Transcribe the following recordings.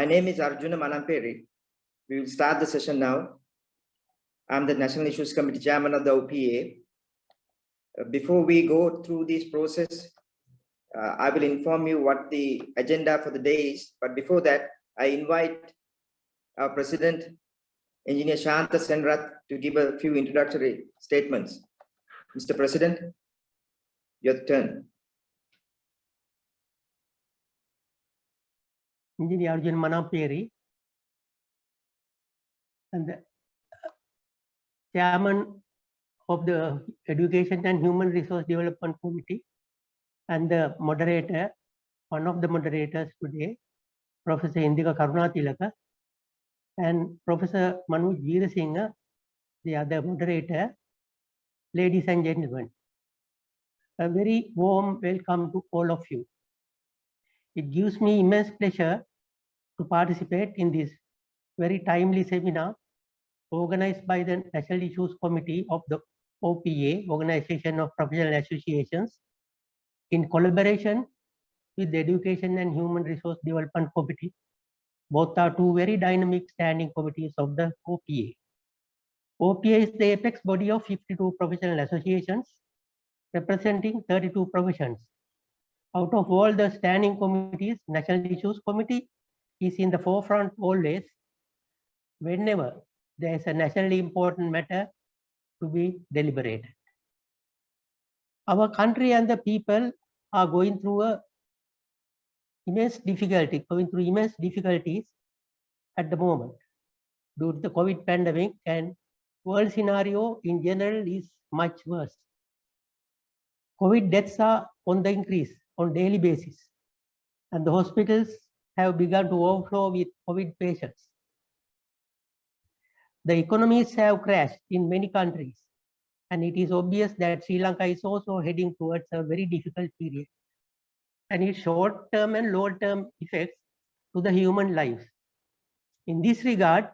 My name is Arjuna Manamperi. We will start the session now. I'm the National Issues Committee Chairman of the OPA. Before we go through this process, I will inform you what the agenda for the day is. But before that, I invite our President, Engineer Shanta Senrath, to give a few introductory statements. Mr. President, your turn. Engineer Arjuna Manamperi and the Chairman of the Education and Human Resource Development Committee and the moderator, one of the moderators today, Professor Indika Karunatilaka, and Professor Manoj Veerasinghe, the other moderator. Ladies and gentlemen, a very warm welcome to all of you. It gives me immense pleasure to participate in this very timely seminar organized by the National Issues Committee of the OPA, Organization of Professional Associations, in collaboration with the Education and Human Resource Development Committee. Both are two very dynamic standing committees of the OPA. OPA is the apex body of 52 professional associations representing 32 professions. Out of all the standing committees, National Issues Committee is in the forefront always whenever there is a nationally important matter to be deliberated. Our country and the people are going through immense difficulties at the moment due to the COVID pandemic, and world scenario in general is much worse. COVID deaths are on the increase on daily basis, and the hospitals have begun to overflow with COVID patients. The economies have crashed in many countries, and it is obvious that Sri Lanka is also heading towards a very difficult period, and its short-term and long-term effects to the human lives. In this regard,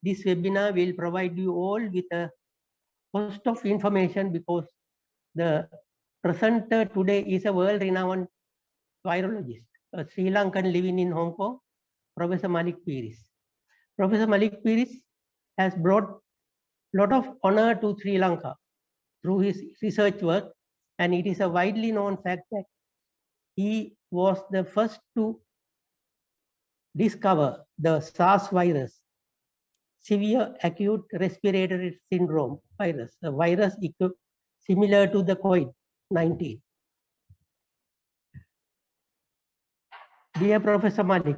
this webinar will provide you all with a host of information because the presenter today is a world-renowned virologist, a Sri Lankan living in Hong Kong, Professor Malik Pieris. Professor Malik Pieris has brought a lot of honor to Sri Lanka through his research work, and it is a widely known fact that he was the first to discover the SARS virus, severe acute respiratory syndrome virus, a virus similar to the COVID-19. Dear Professor Malik,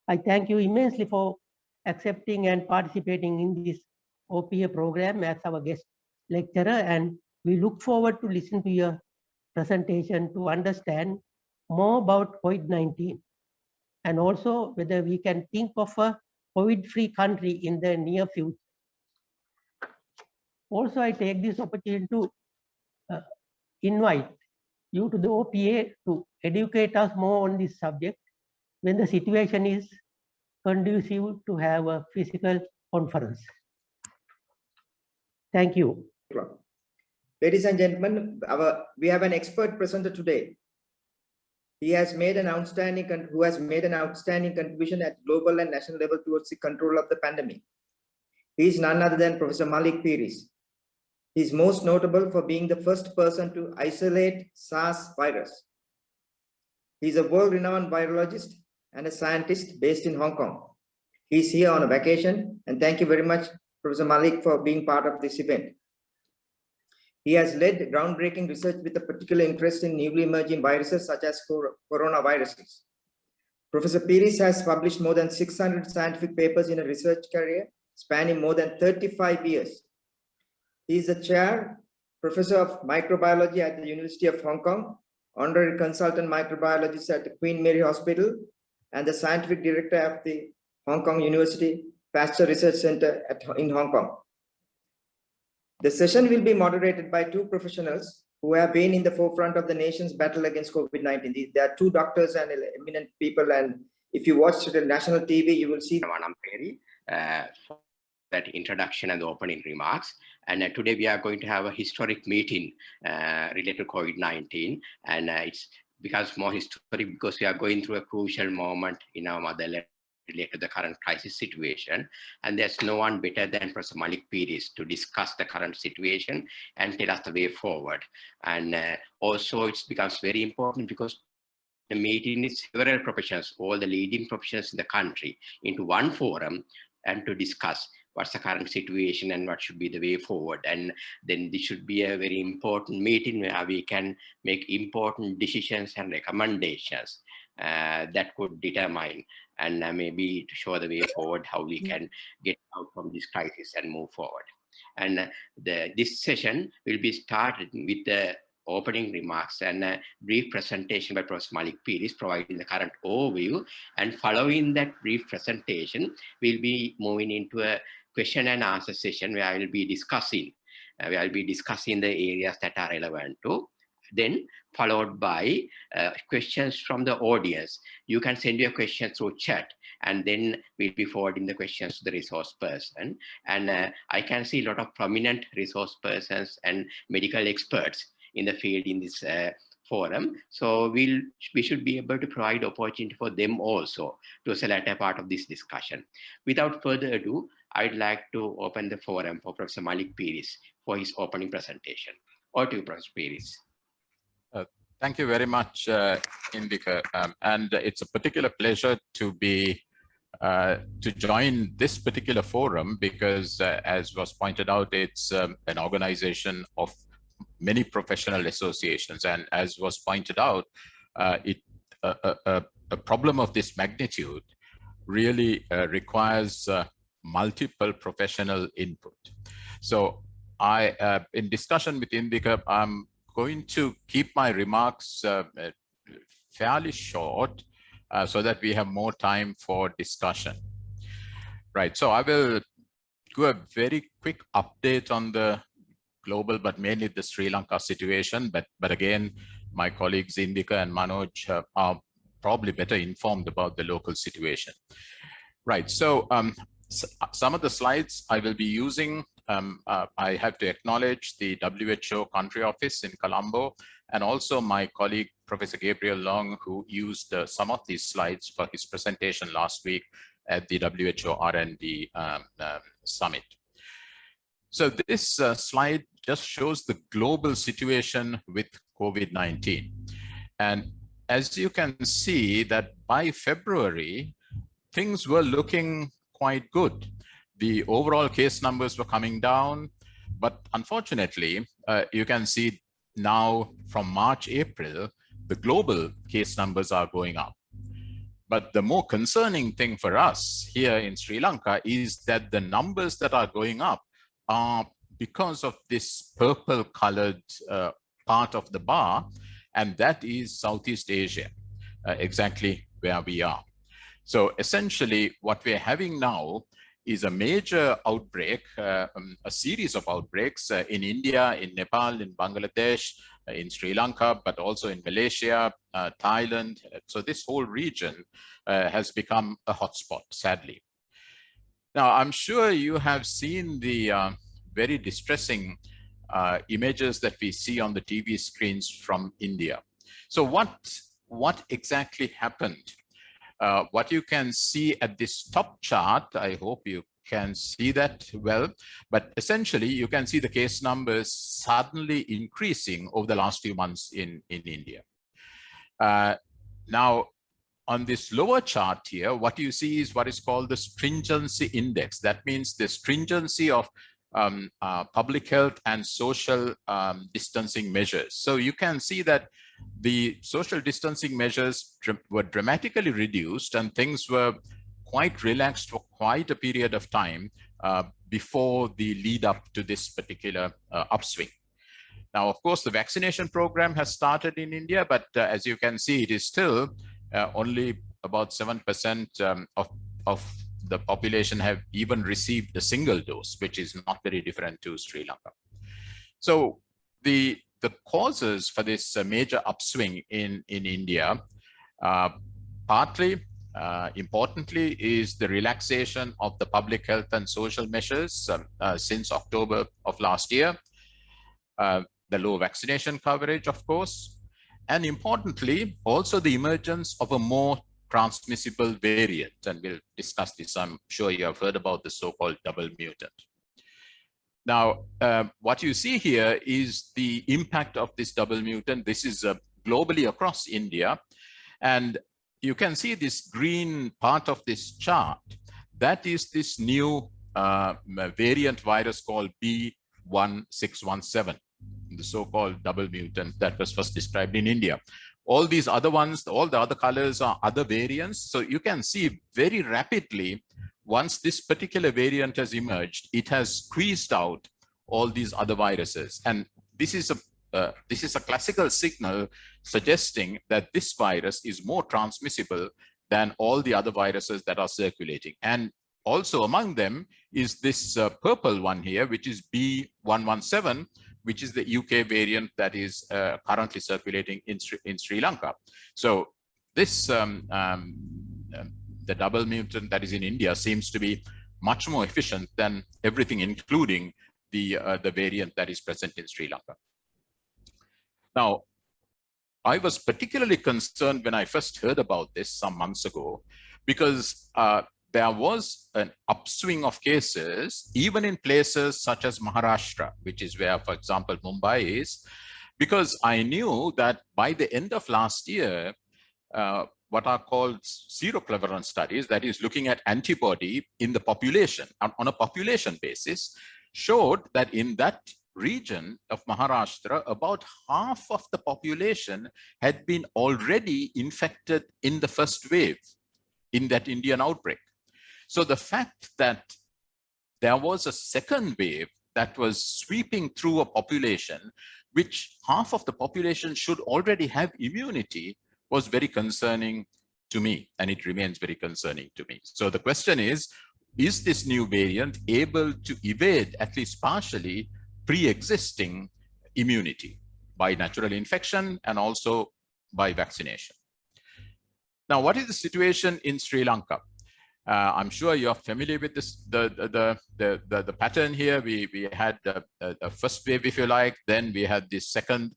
I thank you immensely for accepting and participating in this OPA program as our guest lecturer, and we look forward to listen to your presentation to understand more about COVID-19 and also whether we can think of a COVID-free country in the near future. Also, I take this opportunity to invite you to the OPA to educate us more on this subject when the situation is conducive to have a physical conference. Thank you. Ladies and gentlemen, we have an expert presenter today. He has made an outstanding contribution at global and national level towards the control of the pandemic. He is none other than Professor Malik Pieris. He is most notable for being the first person to isolate SARS virus. He is a world-renowned virologist and a scientist based in Hong Kong. He is here on a vacation, and thank you very much, Professor Malik, for being part of this event. He has led groundbreaking research with a particular interest in newly emerging viruses such as coronaviruses. Professor Pieris has published more than 600 scientific papers in a research career spanning more than 35 years. He is the chair, professor of microbiology at the University of Hong Kong, honorary consultant microbiologist at the Queen Mary Hospital, and the scientific director of the Hong Kong University Pasteur Research Center in Hong Kong. The session will be moderated by two professionals who have been in the forefront of the nation's battle against COVID-19. There are two doctors and eminent people, and if you watch the national TV, you will see Manamperi for that introduction and the opening remarks. And today we are going to have a historic meeting related to COVID-19, and it's because more historic because we are going through a crucial moment in our motherland related to the current crisis situation. And there's no one better than Professor Malik Pieris to discuss the current situation and tell us the way forward. And also it becomes very important because the meeting is several professionals, all the leading professionals in the country, into one forum and to discuss what's the current situation and what should be the way forward. And then this should be a very important meeting where we can make important decisions and recommendations that could determine and maybe to show the way forward how we can get out from this crisis and move forward. And this session will be started with the opening remarks and a brief presentation by Prof. Malik Pieris providing the current overview. And following that brief presentation, we'll be moving into a question and answer session where I will be discussing, the areas that are relevant to. Then followed by questions from the audience. You can send your questions through chat, and then we'll be forwarding the questions to the resource person. And I can see a lot of prominent resource persons and medical experts in the field in this forum. So we should be able to provide opportunity for them also to select a part of this discussion. Without further ado, I'd like to open the forum for Professor Malik Pieris for his opening presentation. Over to you, Professor Pieris. Thank you very much, Indika. And it's a particular pleasure to be to join this particular forum because, as was pointed out, it's an organization of many professional associations, and as was pointed out, a problem of this magnitude really requires multiple professional input. So I, in discussion with Indika, I'm going to keep my remarks fairly short so that we have more time for discussion. Right, so I will do a very quick update on the global, but mainly the Sri Lanka situation. But again, my colleagues Indika and Manoj are probably better informed about the local situation. Right, so some of the slides I will be using, I have to acknowledge the WHO country office in Colombo, and also my colleague, Professor Gabriel Long, who used some of these slides for his presentation last week at the WHO R&D summit. So this slide just shows the global situation with COVID-19. And as you can see that by February, things were looking quite good. The overall case numbers were coming down, but unfortunately, you can see now from March, April, the global case numbers are going up. But the more concerning thing for us here in Sri Lanka is that the numbers that are going up are because of this purple colored part of the bar, and that is Southeast Asia, exactly where we are. So essentially what we're having now is a major outbreak, a series of outbreaks in India, in Nepal, in Bangladesh, in Sri Lanka, but also in Malaysia, Thailand. So this whole region has become a hotspot, sadly. Now, I'm sure you have seen the very distressing images that we see on the TV screens from India. So what exactly happened? What you can see at this top chart, I hope you can see that well, but essentially you can see the case numbers suddenly increasing over the last few months in India. Now, on this lower chart here, what you see is what is called the Stringency Index. That means the stringency of public health and social distancing measures. So you can see that the social distancing measures were dramatically reduced and things were quite relaxed for quite a period of time before the lead up to this particular upswing. Now, of course, the vaccination program has started in India, but as you can see, it is still only about 7% of the population have even received a single dose, which is not very different to Sri Lanka. So the causes for this major upswing in India, partly, importantly, is the relaxation of the public health and social measures since October of last year, the low vaccination coverage, of course, and importantly, also the emergence of a more transmissible variant, and we'll discuss this. I'm sure you have heard about the so-called double mutant. Now, what you see here is the impact of this double mutant. This is globally across India. And you can see this green part of this chart. That is this new variant virus called B1617, the so-called double mutant that was first described in India. All these other ones, all the other colors are other variants. So you can see very rapidly, once this particular variant has emerged, it has squeezed out all these other viruses. And this is a classical signal suggesting that this virus is more transmissible than all the other viruses that are circulating. And also among them is this purple one here, which is B117, which is the UK variant that is currently circulating in Sri Lanka. So this, the double mutant that is in India seems to be much more efficient than everything, including the variant that is present in Sri Lanka. Now, I was particularly concerned when I first heard about this some months ago, because there was an upswing of cases, even in places such as Maharashtra, which is where, for example, Mumbai is, because I knew that by the end of last year, what are called seroprevalence studies, that is looking at antibody in the population on a population basis, showed that in that region of Maharashtra, about half of the population had been already infected in the first wave in that Indian outbreak. So the fact that there was a second wave that was sweeping through a population, which half of the population should already have immunity, was very concerning to me, and it remains very concerning to me. So the question is this new variant able to evade, at least partially, pre-existing immunity by natural infection and also by vaccination? Now, what is the situation in Sri Lanka? I'm sure you're familiar with this, the pattern here. We had a first wave, if you like, then we had this second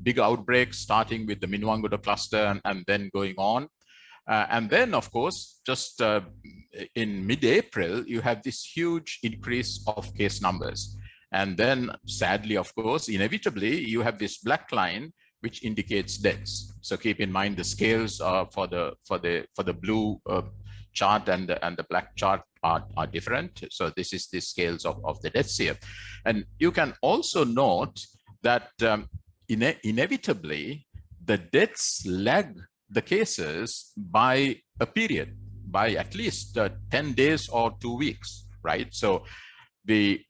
big outbreak, starting with the Minwanguda cluster and then going on. And then, of course, just in mid-April, you have this huge increase of case numbers. And then, sadly, of course, inevitably, you have this black line, which indicates deaths. So keep in mind the scales for the blue chart and the black chart are different. So this is the scales of the deaths here. And you can also note that inevitably, the deaths lag the cases by a period, by at least 10 days or 2 weeks, right? So the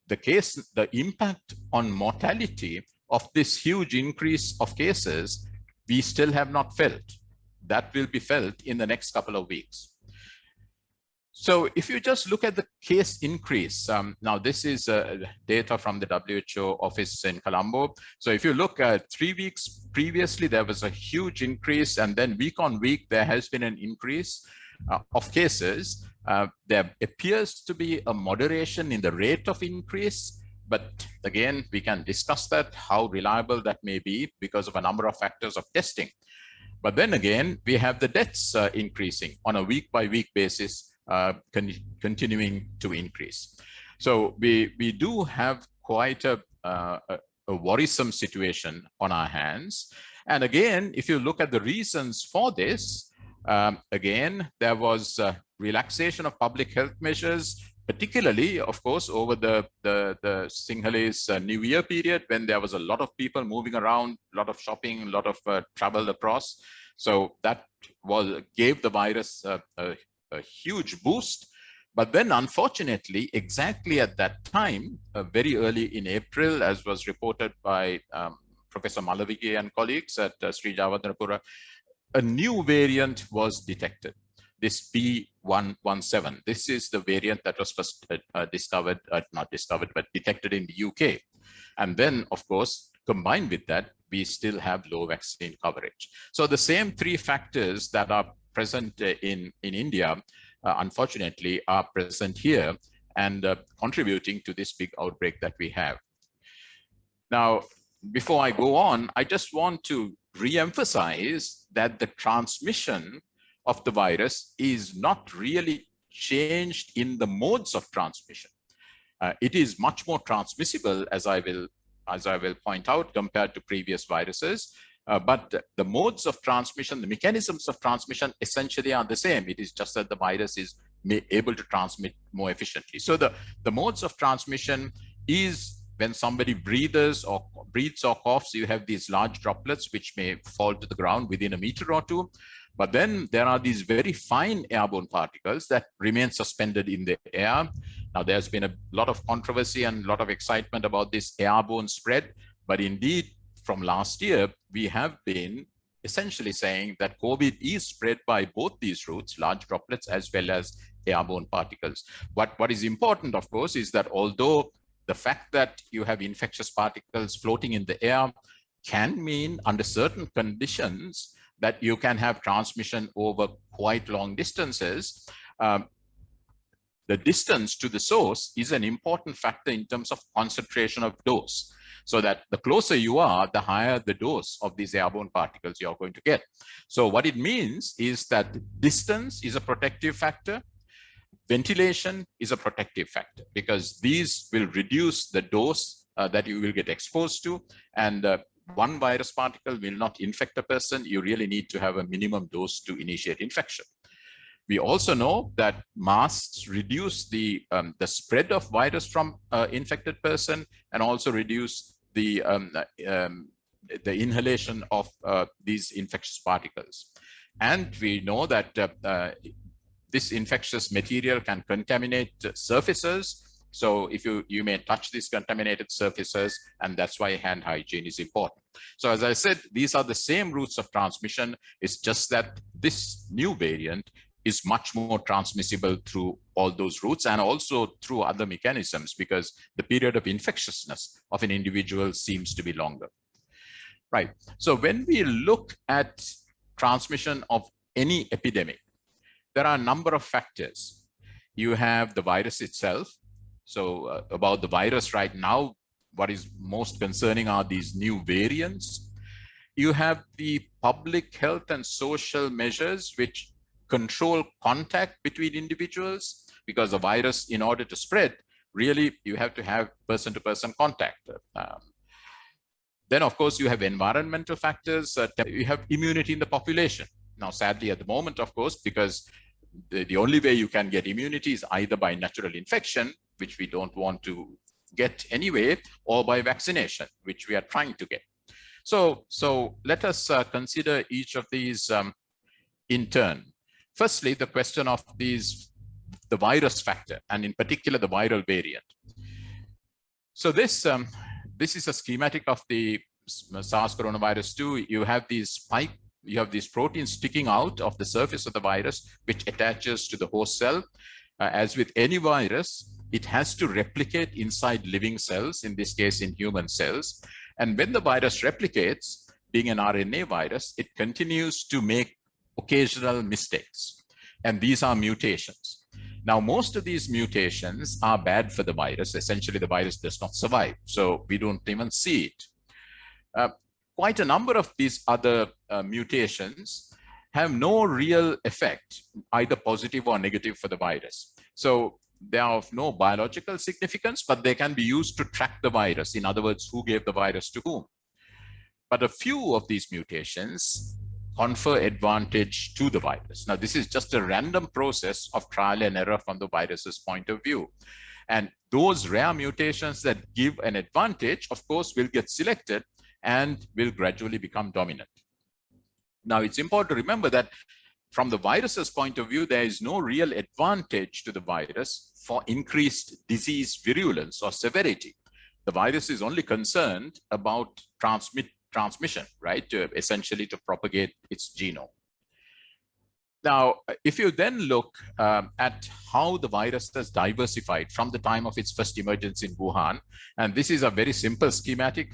impact on mortality of this huge increase of cases, we still have not felt. That will be felt in the next couple of weeks. So if you just look at the case increase, now this is data from the WHO office in Colombo. So if you look at 3 weeks previously, there was a huge increase, and then week on week, there has been an increase of cases. There appears to be a moderation in the rate of increase, but again, we can discuss that, how reliable that may be because of a number of factors of testing. But then again, we have the deaths increasing on a week-by-week basis, continuing to increase. So we do have quite a worrisome situation on our hands. And again, if you look at the reasons for this, again, there was relaxation of public health measures, particularly, of course, over the Sinhalese New Year period, when there was a lot of people moving around, a lot of shopping, a lot of travel across. So that gave the virus a huge boost. But then, unfortunately, exactly at that time, very early in April, as was reported by Professor Malavige and colleagues at Sri Jawatanapura, a new variant was detected, this B117. This is the variant that was first discovered, not discovered, but detected in the UK. And then, of course, combined with that, we still have low vaccine coverage. So the same three factors that are present in India, unfortunately, are present here and contributing to this big outbreak that we have. Now, before I go on, I just want to re-emphasize that the transmission of the virus is not really changed in the modes of transmission. It is much more transmissible, as I will point out, compared to previous viruses. But the modes of transmission, the mechanisms of transmission essentially are the same. It is just that the virus is able to transmit more efficiently. So the modes of transmission is when somebody breathes or coughs, you have these large droplets which may fall to the ground within a meter or two. But then there are these very fine airborne particles that remain suspended in the air. Now, there's been a lot of controversy and a lot of excitement about this airborne spread. But indeed, from last year, we have been essentially saying that COVID is spread by both these routes, large droplets as well as airborne particles. What is important, of course, is that although the fact that you have infectious particles floating in the air can mean under certain conditions that you can have transmission over quite long distances, the distance to the source is an important factor in terms of concentration of dose. So that the closer you are, the higher the dose of these airborne particles you're going to get. So what it means is that distance is a protective factor. Ventilation is a protective factor because these will reduce the dose that you will get exposed to. And one virus particle will not infect a person. You really need to have a minimum dose to initiate infection. We also know that masks reduce the spread of virus from infected person and also reduce the inhalation of these infectious particles. And we know that this infectious material can contaminate surfaces. So if you may touch these contaminated surfaces, and that's why hand hygiene is important. So as I said, these are the same routes of transmission. It's just that this new variant is much more transmissible through all those routes and also through other mechanisms because the period of infectiousness of an individual seems to be longer. Right. So when we look at transmission of any epidemic, there are a number of factors. You have the virus itself. So about the virus right now, what is most concerning are these new variants. You have the public health and social measures which control contact between individuals because the virus, in order to spread, really you have to have person-to-person contact. Then, of course, you have environmental factors. You have immunity in the population. Now, sadly, at the moment, of course, because the only way you can get immunity is either by natural infection, which we don't want to get anyway, or by vaccination, which we are trying to get. So let us consider each of these in turn. Firstly, the question of the virus factor, and in particular, the viral variant. So this is a schematic of the SARS coronavirus 2. You have these proteins sticking out of the surface of the virus, which attaches to the host cell. As with any virus, it has to replicate inside living cells, in this case, in human cells. And when the virus replicates, being an RNA virus, it continues to make occasional mistakes. And these are mutations. Now, most of these mutations are bad for the virus. Essentially, the virus does not survive. So we don't even see it. Quite a number of these other mutations have no real effect, either positive or negative for the virus. So they are of no biological significance, but they can be used to track the virus. In other words, who gave the virus to whom. But a few of these mutations confer advantage to the virus. Now, this is just a random process of trial and error from the virus's point of view. And those rare mutations that give an advantage, of course, will get selected and will gradually become dominant. Now, it's important to remember that from the virus's point of view, there is no real advantage to the virus for increased disease virulence or severity. The virus is only concerned about transmission, right? Essentially to propagate its genome. Now, if you then look at how the virus has diversified from the time of its first emergence in Wuhan, and this is a very simple schematic,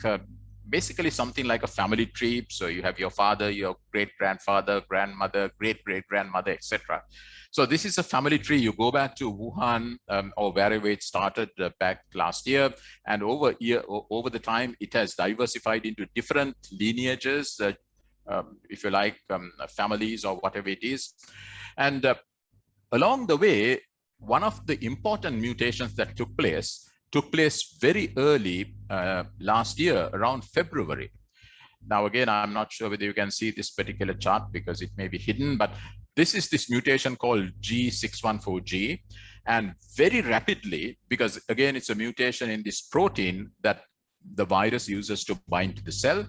basically something like a family tree. So you have your father, your great-grandfather, grandmother, great-great-grandmother, etc. So this is a family tree. You go back to Wuhan or wherever it started back last year, and over the time, it has diversified into different lineages, if you like, families or whatever it is. And along the way, one of the important mutations that took place very early last year, around February. Now, again, I'm not sure whether you can see this particular chart because it may be hidden, but this is this mutation called G614G. And very rapidly, because again, it's a mutation in this protein that the virus uses to bind to the cell,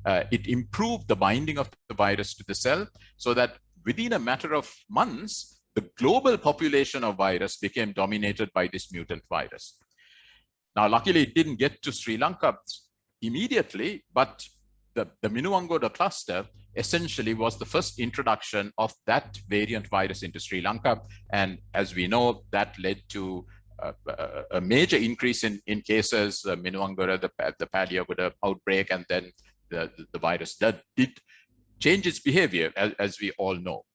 it improved the binding of the virus to the cell so that within a matter of months, the global population of virus became dominated by this mutant virus. Now, luckily, it didn't get to Sri Lanka immediately, but the Minuwangoda cluster essentially was the first introduction of that variant virus into Sri Lanka. And as we know, that led to a major increase in cases, Minuwangoda, the Paliagoda outbreak, and then the virus did change its behavior, as we all know.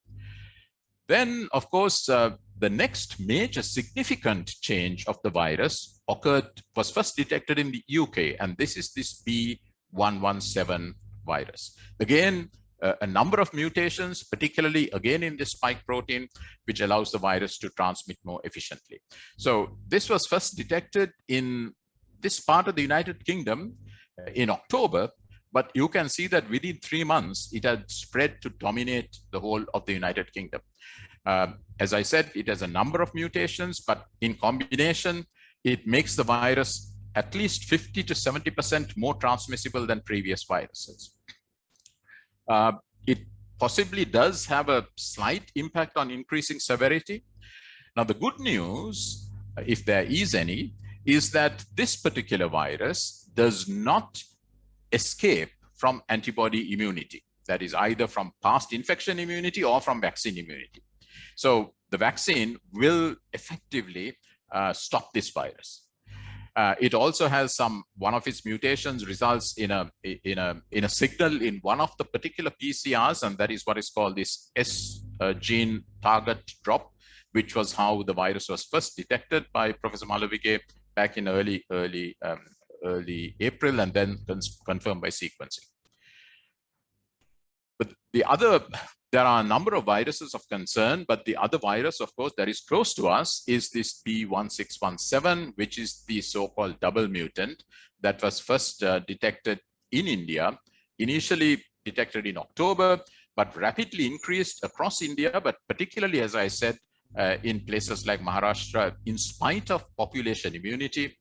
Then, of course, the next major significant change of the virus was first detected in the UK, and this is this B117 virus. Again, a number of mutations, particularly again in this spike protein, which allows the virus to transmit more efficiently. So this was first detected in this part of the United Kingdom in October, but you can see that within 3 months, it had spread to dominate the whole of the United Kingdom. As I said, it has a number of mutations, but in combination, it makes the virus at least 50 to 70% more transmissible than previous viruses. It possibly does have a slight impact on increasing severity. Now, the good news, if there is any, is that this particular virus does not escape from antibody immunity. That is either from past infection immunity or from vaccine immunity. So the vaccine will effectively stop this virus. It also has one of its mutations results in a signal in one of the particular PCRs, and that is what is called this S gene target drop, which was how the virus was first detected by Professor Malavige back in early April, and then confirmed by sequencing. But there are a number of viruses of concern, but the other virus, of course, that is close to us is this B1617, which is the so-called double mutant that was first detected in India, initially detected in October, but rapidly increased across India, but particularly, as I said, in places like Maharashtra, in spite of population immunity.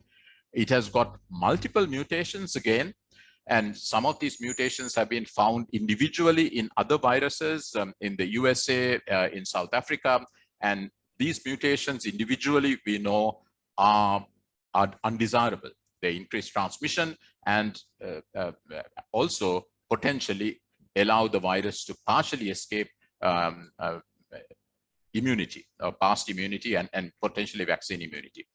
It has got multiple mutations again, and some of these mutations have been found individually in other viruses in the USA, in South Africa. And these mutations individually, we know, are undesirable. They increase transmission and also potentially allow the virus to partially escape immunity, past immunity and potentially vaccine immunity.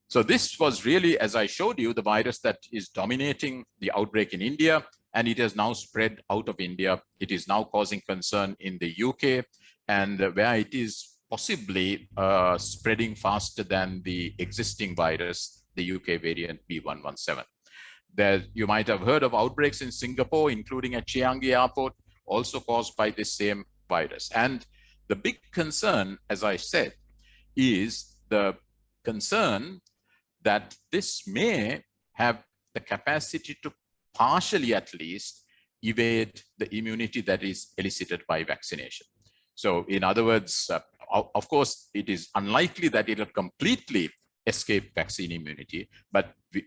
So this was really, as I showed you, the virus that is dominating the outbreak in India, and it has now spread out of India. It is now causing concern in the UK, and where it is possibly spreading faster than the existing virus, the UK variant B117. There, you might have heard of outbreaks in Singapore, including at Changi Airport, also caused by this same virus. And the big concern, as I said, is the concern that this may have the capacity to partially, at least, evade the immunity that is elicited by vaccination. So in other words, of course, it is unlikely that it will completely escape vaccine immunity, but we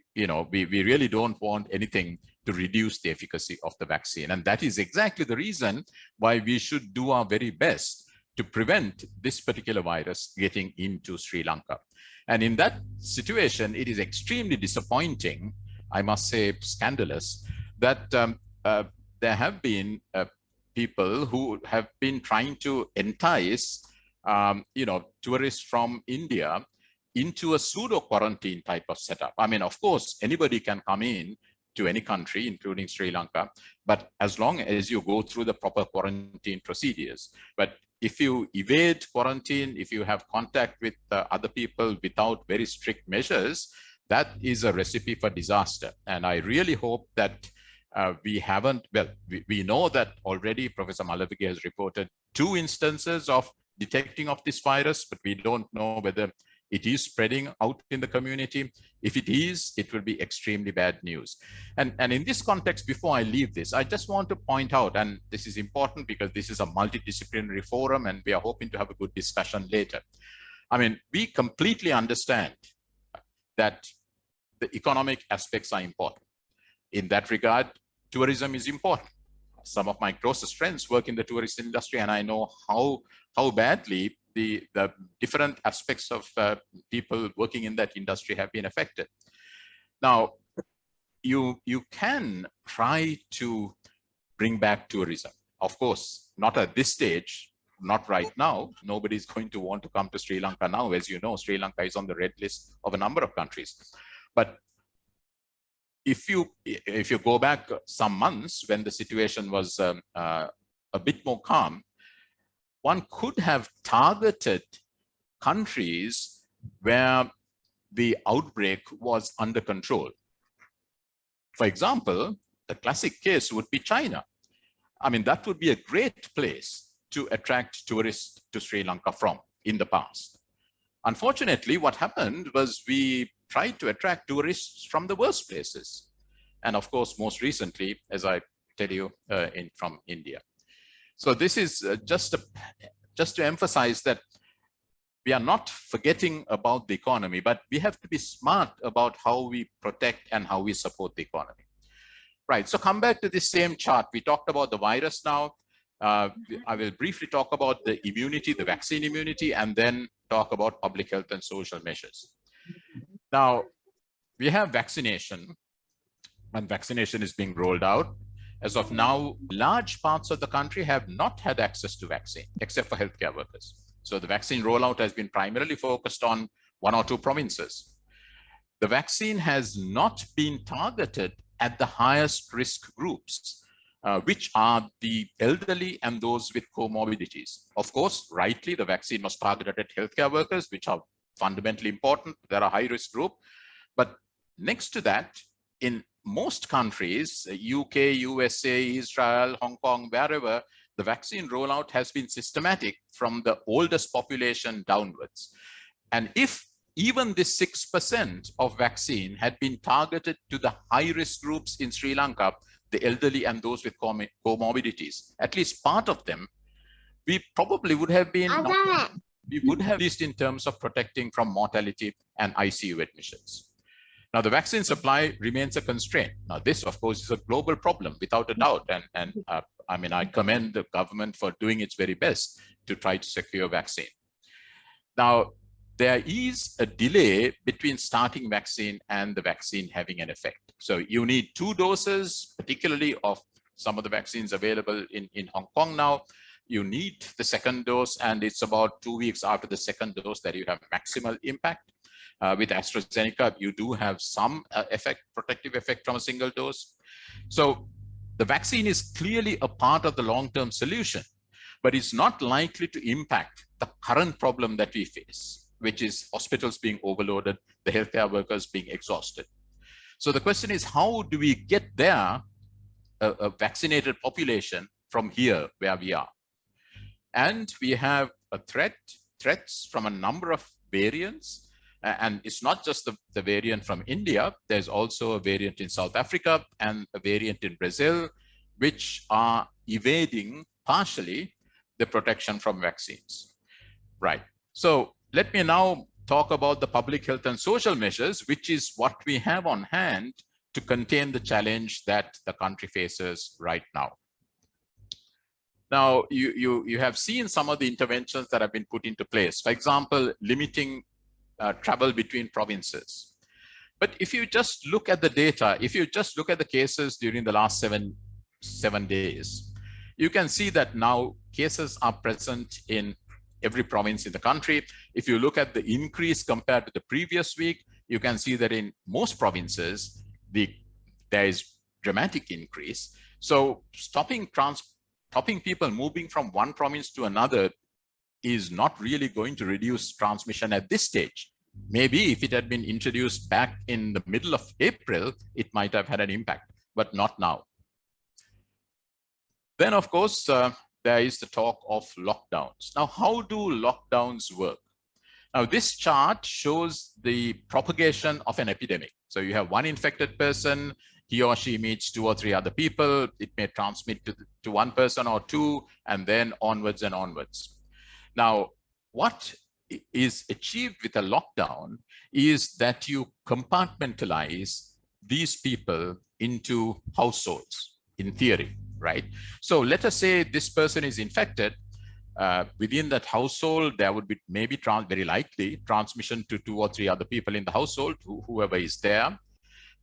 really don't want anything to reduce the efficacy of the vaccine. And that is exactly the reason why we should do our very best to prevent this particular virus getting into Sri Lanka. And in that situation, it is extremely disappointing, I must say scandalous, that there have been people who have been trying to entice tourists from India into a pseudo quarantine type of setup. I mean, of course, anybody can come in to any country, including Sri Lanka, but as long as you go through the proper quarantine procedures. But if you evade quarantine, if you have contact with other people without very strict measures, that is a recipe for disaster. And I really hope that We haven't, well, we know that already Professor Malavige has reported 2 instances of detecting of this virus, but we don't know whether it is spreading out in the community. If it is, it will be extremely bad news. And in this context, before I leave this, I just want to point out, and this is important because this is a multidisciplinary forum and we are hoping to have a good discussion later. I mean, we completely understand that the economic aspects are important. In that regard, tourism is important. Some of my closest friends work in the tourist industry, and I know how badly the different aspects of people working in that industry have been affected. Now, you can try to bring back tourism. Of course, not at this stage, not right now. Nobody's going to want to come to Sri Lanka now. As you know, Sri Lanka is on the red list of a number of countries. But if you go back some months when the situation was a bit more calm, one could have targeted countries where the outbreak was under control. For example, the classic case would be China. I mean, that would be a great place to attract tourists to Sri Lanka from in the past. Unfortunately, what happened was we tried to attract tourists from the worst places. And of course, most recently, as I tell you, from India. So this is just to emphasize that we are not forgetting about the economy, but we have to be smart about how we protect and how we support the economy. Right, so come back to this same chart. We talked about the virus now. I will briefly talk about the immunity, the vaccine immunity, and then talk about public health and social measures. Now, we have vaccination, and vaccination is being rolled out. As of now, large parts of the country have not had access to vaccine, except for healthcare workers. So the vaccine rollout has been primarily focused on 1 or 2 provinces. The vaccine has not been targeted at the highest risk groups, which are the elderly and those with comorbidities. Of course, rightly, the vaccine was targeted at healthcare workers, which are fundamentally important. They're a high-risk group. But next to that, in most countries, UK, USA, Israel, Hong Kong, wherever, the vaccine rollout has been systematic from the oldest population downwards. And if even this 6% of vaccine had been targeted to the high-risk groups in Sri Lanka, the elderly and those with comorbidities, at least part of them, we probably would have been, we would have, at least in terms of protecting from mortality and ICU admissions. Now, the vaccine supply remains a constraint. Now, this, of course, is a global problem, without a doubt. And I mean, I commend the government for doing its very best to try to secure vaccine. Now, there is a delay between starting vaccine and the vaccine having an effect. So you need 2 doses, particularly of some of the vaccines available in Hong Kong now. You need the 2nd dose, and it's about 2 weeks after the 2nd dose that you have maximal impact. With AstraZeneca, you do have some protective effect from a single dose. So the vaccine is clearly a part of the long-term solution, but it's not likely to impact the current problem that we face, which is hospitals being overloaded, the healthcare workers being exhausted. So the question is, how do we get there, a vaccinated population from here where we are? And we have threats from a number of variants. And it's not just the variant from India. There's also a variant in South Africa and a variant in Brazil, which are evading partially the protection from vaccines. Right. So let me now talk about the public health and social measures, which is what we have on hand to contain the challenge that the country faces right now. Now, you have seen some of the interventions that have been put into place. For example, limiting travel between provinces. But if you just look at the data, if you just look at the cases during the last seven days, you can see that now cases are present in every province in the country. If you look at the increase compared to the previous week, you can see that in most provinces, there is dramatic increase. So stopping people moving from one province to another is not really going to reduce transmission at this stage. Maybe if it had been introduced back in the middle of April, it might have had an impact, but not now. Then, of course, there is the talk of lockdowns. Now, how do lockdowns work? Now, this chart shows the propagation of an epidemic. So you have one infected person, he or she meets 2 or 3 other people, it may transmit to one person or 2, and then onwards and onwards. Now, what is achieved with a lockdown is that you compartmentalize these people into households, in theory, right? So let us say this person is infected. Within that household, there would be maybe very likely transmission to 2 or 3 other people in the household, whoever is there.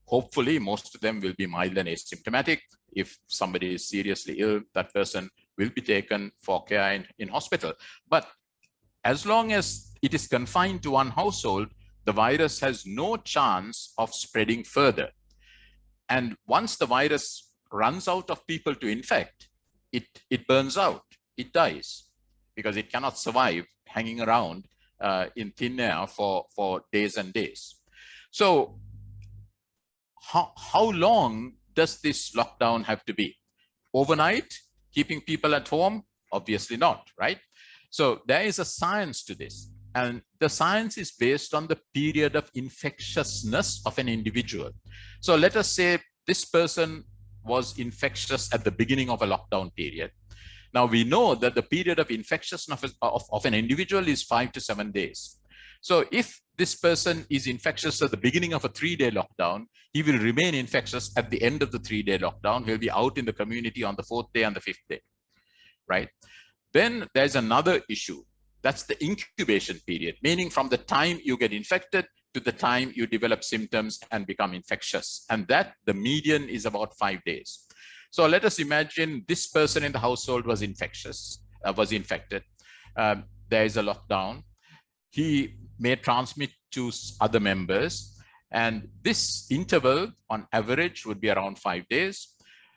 Hopefully, most of them will be mild and asymptomatic. If somebody is seriously ill, that person will be taken for care in hospital. But as long as it is confined to one household, the virus has no chance of spreading further. And once the virus runs out of people to infect, it burns out, it dies, because it cannot survive hanging around in thin air for days and days. So how long does this lockdown have to be? Overnight, keeping people at home? Obviously not, right? So there is a science to this. And the science is based on the period of infectiousness of an individual. So let us say this person was infectious at the beginning of a lockdown period. Now we know that the period of infectiousness of an individual is 5 to 7 days. So if this person is infectious at the beginning of a 3-day lockdown, he will remain infectious at the end of the 3-day lockdown. He'll be out in the community on the 4th day and the 5th day, right? Then there's another issue. That's the incubation period, meaning from the time you get infected to the time you develop symptoms and become infectious. And that the median is about 5 days. So let us imagine this person in the household was infected. There is a lockdown. He may transmit to other members. And this interval on average would be around 5 days.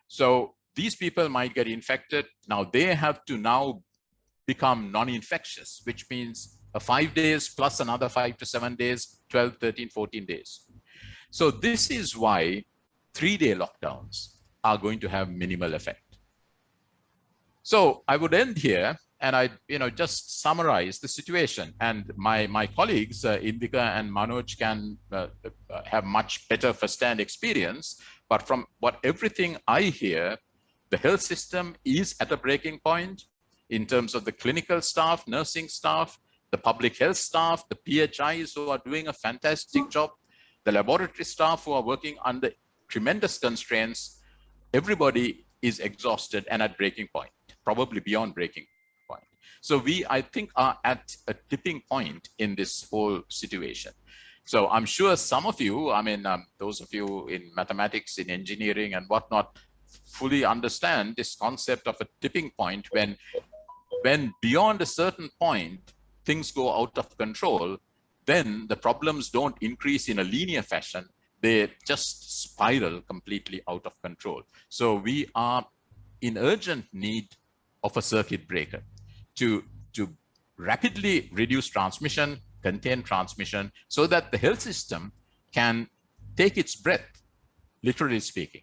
So these people might get infected. Now they have to now become non-infectious, which means 5 days plus another 5 to 7 days, 12, 13, 14 days. So this is why 3-day lockdowns are going to have minimal effect. So I would end here and I just summarize the situation. And my colleagues, Indika and Manoj, can have much better first-hand experience. But from everything I hear, the health system is at a breaking point in terms of the clinical staff, nursing staff, the public health staff, the PHIs who are doing a fantastic job, the laboratory staff who are working under tremendous constraints. Everybody is exhausted and at breaking point, probably beyond breaking point. So we, I think, are at a tipping point in this whole situation. So I'm sure some of you, those of you in mathematics, in engineering and whatnot, fully understand this concept of a tipping point when beyond a certain point, things go out of control, then the problems don't increase in a linear fashion. They just spiral completely out of control. So we are in urgent need of a circuit breaker to rapidly reduce transmission, contain transmission, so that the health system can take its breath, literally speaking.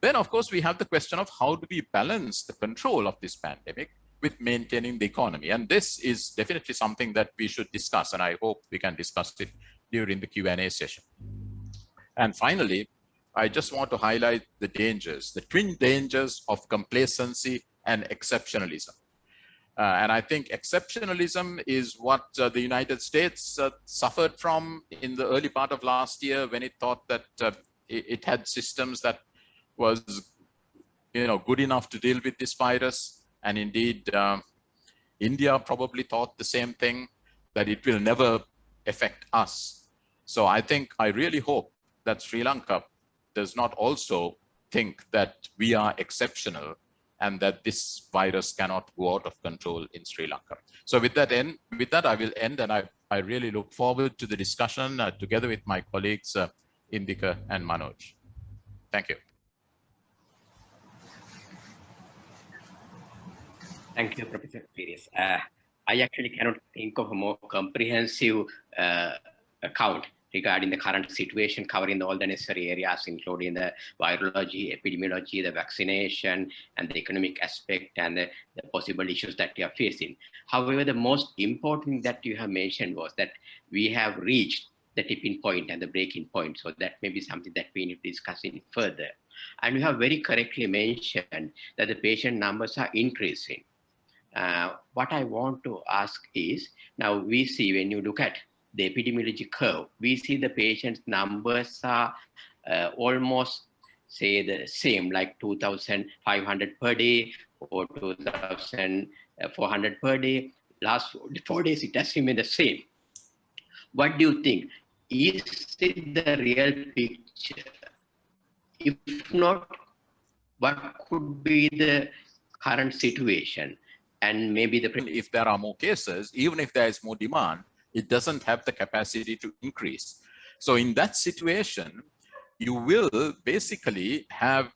Then, of course, we have the question of how do we balance the control of this pandemic with maintaining the economy. And this is definitely something that we should discuss, and I hope we can discuss it during the Q&A session. And finally, I just want to highlight the dangers, the twin dangers of complacency and exceptionalism. And I think exceptionalism is what the United States suffered from in the early part of last year when it thought that it had systems that was good enough to deal with this virus. And indeed, India probably thought the same thing, that it will never affect us. So I really hope that Sri Lanka does not also think that we are exceptional and that this virus cannot go out of control in Sri Lanka. So with that I will end, and I really look forward to the discussion together with my colleagues, Indika and Manoj. Thank you. Thank you, Professor Pieris. I actually cannot think of a more comprehensive account regarding the current situation, covering all the necessary areas, including the virology, epidemiology, the vaccination, and the economic aspect, and the possible issues that we are facing. However, the most important thing that you have mentioned was that we have reached the tipping point and the breaking point. So that may be something that we need to discuss in further. And you have very correctly mentioned that the patient numbers are increasing. What I want to ask is, now we see when you look at the epidemiology curve, we see the patient numbers are almost say the same, like 2,500 per day or 2,400 per day. Last 4 days, it has remained the same. What do you think? Is it the real picture? If not, what could be the current situation? And maybe if there are more cases, even if there is more demand, it doesn't have the capacity to increase. So in that situation, you will basically have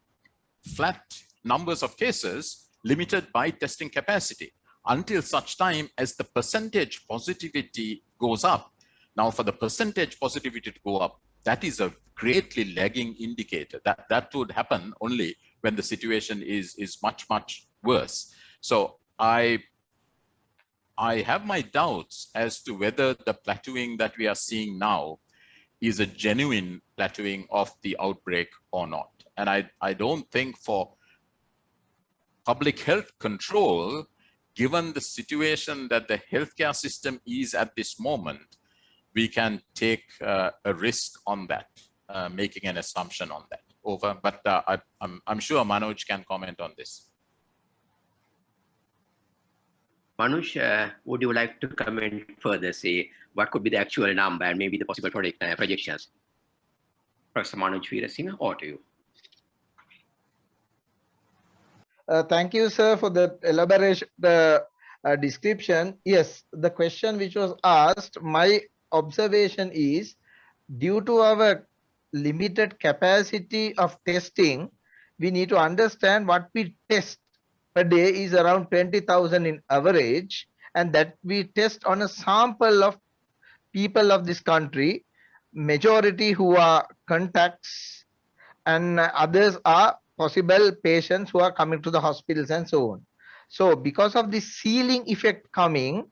flat numbers of cases limited by testing capacity until such time as the percentage positivity goes up. Now, for the percentage positivity to go up, that is a greatly lagging indicator. That would happen only when the situation is much, much worse. So I have my doubts as to whether the plateauing that we are seeing now is a genuine plateauing of the outbreak or not. And I don't think for public health control, given the situation that the healthcare system is at this moment, we can take a risk on that, making an assumption on that. Over, but I'm sure Manoj can comment on this. Manoj, would you like to comment further, say what could be the actual number and maybe the possible projections? Professor Manoj Veerasinghe, or to you. Thank you, sir, for the elaboration, the description. Yes, the question which was asked, my observation is due to our limited capacity of testing, we need to understand what we test per day is around 20,000 in average, and that we test on a sample of people of this country, majority who are contacts and others are possible patients who are coming to the hospitals and so on. So because of the ceiling effect coming,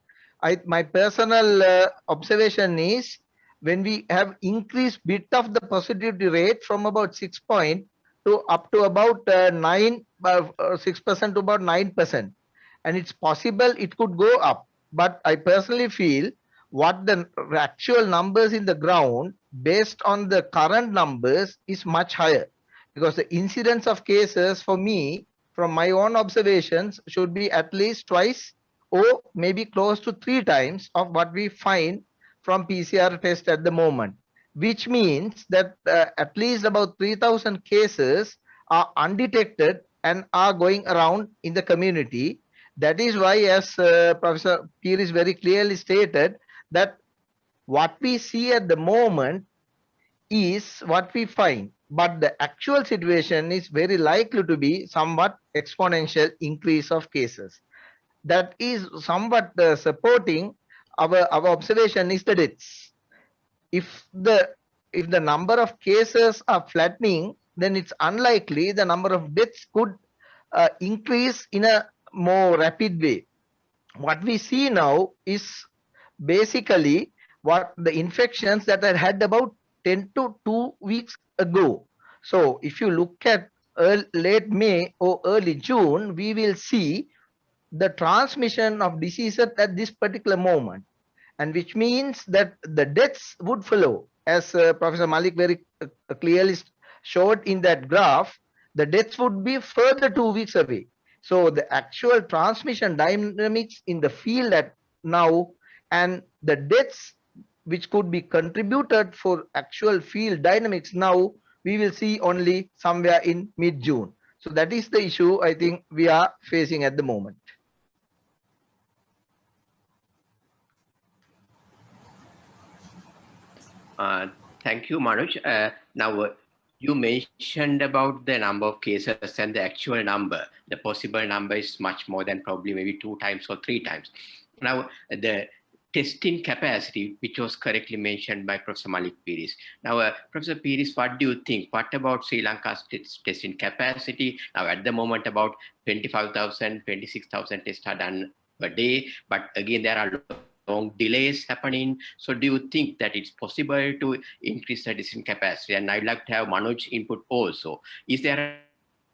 my personal observation is when we have increased bit of the positivity rate from about 6 point to up to about 6% to about 9%, and it's possible it could go up. But I personally feel what the actual numbers in the ground based on the current numbers is much higher, because the incidence of cases for me from my own observations should be at least twice or maybe close to 3 times of what we find from PCR test at the moment, which means that at least about 3,000 cases are undetected and are going around in the community. That is why, as Professor Pieris very clearly stated, that what we see at the moment is what we find, but the actual situation is very likely to be somewhat exponential increase of cases. That is somewhat supporting our observation is the deaths. If the number of cases are flattening, then it's unlikely the number of deaths could increase in a more rapid way. What we see now is basically what the infections that I had about 10 to 2 weeks ago. So if you look at late May or early June, we will see the transmission of diseases at this particular moment, and which means that the deaths would follow, as Professor Malik very clearly showed in that graph. The deaths would be further 2 weeks away. So the actual transmission dynamics in the field at now and the deaths which could be contributed for actual field dynamics now, we will see only somewhere in mid-June. So that is the issue I think we are facing at the moment. Thank you, Manoj. Now, you mentioned about the number of cases and the actual number. The possible number is much more than probably maybe 2 times or 3 times. Now, the testing capacity, which was correctly mentioned by Professor Malik Pieris. Now, Professor Pieris, what do you think? What about Sri Lanka's testing capacity? Now, at the moment, about 25,000, 26,000 tests are done per day, but again, there are long delays happening. So do you think that it's possible to increase the testing capacity? And I'd like to have Manoj's input also. Is there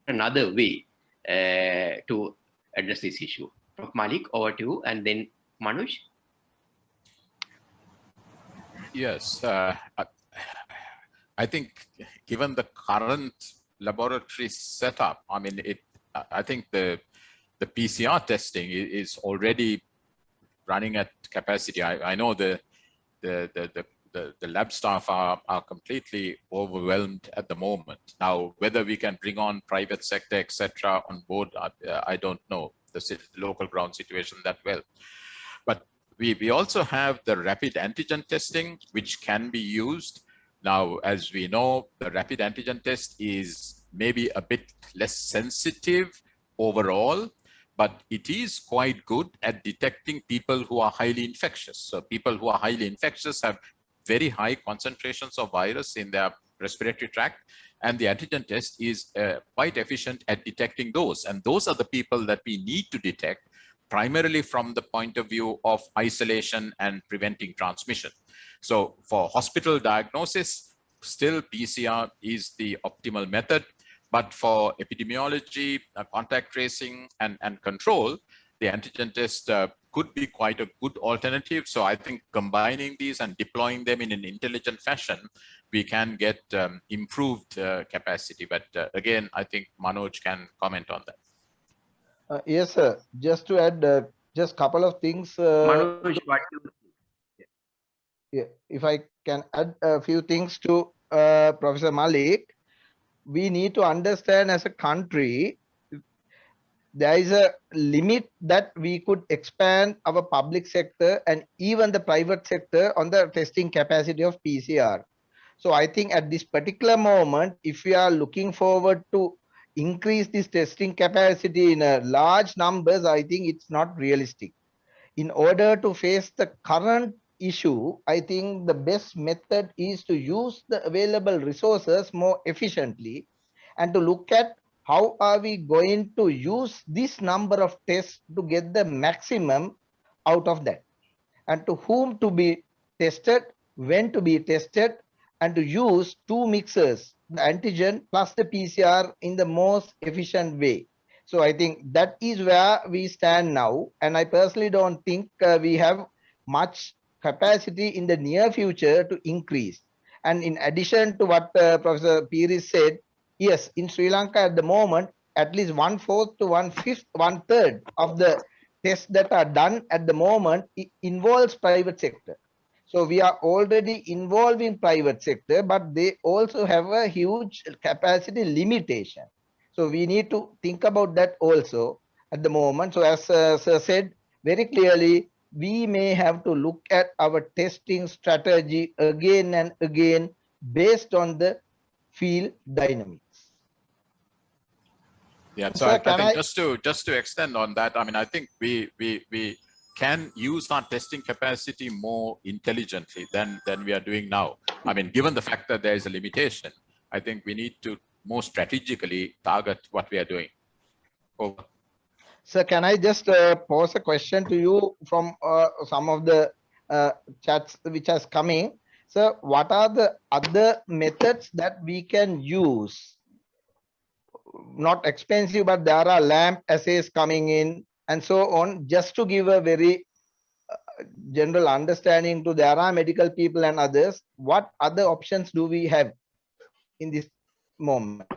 another way to address this issue? Prof. Malik, over to you, and then Manoj. Yes, I think given the current laboratory setup, I mean, I think the PCR testing is already running at capacity. I know the lab staff are completely overwhelmed at the moment. Now, whether we can bring on private sector, etc., on board, I don't know the local ground situation that well. But we also have the rapid antigen testing, which can be used. Now, as we know, the rapid antigen test is maybe a bit less sensitive overall, but it is quite good at detecting people who are highly infectious. So people who are highly infectious have very high concentrations of virus in their respiratory tract, and the antigen test is quite efficient at detecting those. And those are the people that we need to detect, primarily from the point of view of isolation and preventing transmission. So for hospital diagnosis, still PCR is the optimal method, but for epidemiology, contact tracing, and control, the antigen test could be quite a good alternative. So I think combining these and deploying them in an intelligent fashion, we can get improved capacity. But again, I think Manoj can comment on that. Yes, sir. Just to add just a couple of things. Manoj, what Yeah, if I can add a few things to Professor Malik, we need to understand as a country, there is a limit that we could expand our public sector and even the private sector on the testing capacity of PCR. So I think at this particular moment, if we are looking forward to increase this testing capacity in large numbers, I think it's not realistic. In order to face the current issue, I think the best method is to use the available resources more efficiently and to look at how are we going to use this number of tests to get the maximum out of that, and to whom to be tested, when to be tested, and to use two mixers, the antigen plus the PCR, in the most efficient way. So I think that is where we stand now. And I personally don't think we have much capacity in the near future to increase. And in addition to what Professor Pieris said, yes, in Sri Lanka at the moment, at least 1/4 to 1/5, 1/3 of the tests that are done at the moment, it involves private sector. So we are already involved in private sector, but they also have a huge capacity limitation. So we need to think about that also at the moment. So as Sir said very clearly, we may have to look at our testing strategy again and again based on the field dynamics. Yeah, so I think just to extend on that, I mean, I think we can use our testing capacity more intelligently than we are doing now. I mean, given the fact that there is a limitation, I think we need to more strategically target what we are doing. Over. Sir, can I just pose a question to you from some of the chats which has coming? Sir, what are the other methods that we can use? Not expensive, but there are lamp assays coming in and so on, just to give a very general understanding to there are medical people and others. What other options do we have in this moment?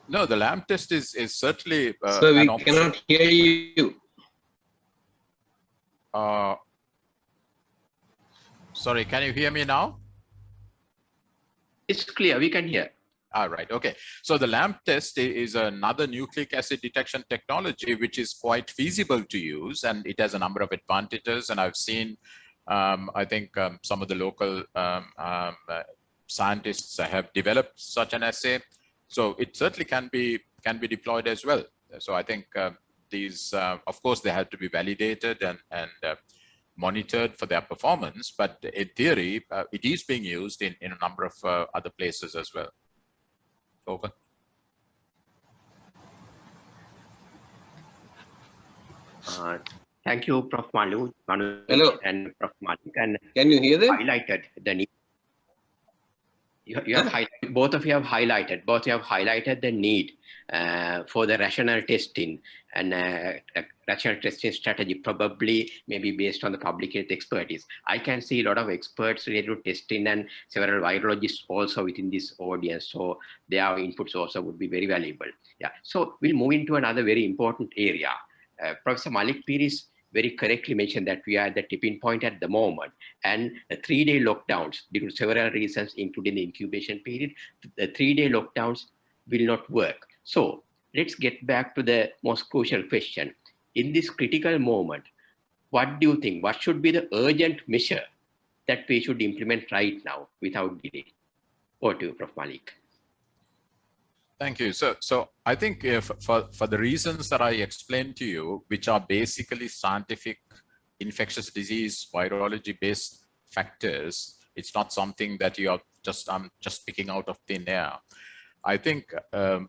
No, the lamp test is certainly so we an option. cannot hear you. Sorry, can you hear me now? It's clear, we can hear. All right, okay. So the LAMP test is another nucleic acid detection technology which is quite feasible to use, and it has a number of advantages. And I've seen, I think some of the local scientists have developed such an assay. So it certainly can be deployed as well. So I think these, of course, they have to be validated and monitored for their performance, but in theory, it is being used in a number of other places as well. Over. Thank you, Prof. Manu Hello. and Prof. Malik, and Can you hear them? highlighted the need. You have both of you have highlighted the need for the rational testing and a rational testing strategy, probably maybe based on the public health expertise. I can see a lot of experts related to testing and several virologists also within this audience, so their inputs also would be very valuable. Yeah. So we'll move into another very important area. Professor Malik Pieris very correctly mentioned that we are at the tipping point at the moment, and the 3-day lockdowns, due to several reasons, including the incubation period, the 3-day lockdowns will not work. So let's get back to the most crucial question. In this critical moment, what do you think? What should be the urgent measure that we should implement right now without delay? Over to you, Prof. Malik. Thank you. So I think for the reasons that I explained to you, which are basically scientific infectious disease virology-based factors, it's not something that I'm just picking out of thin air. I think a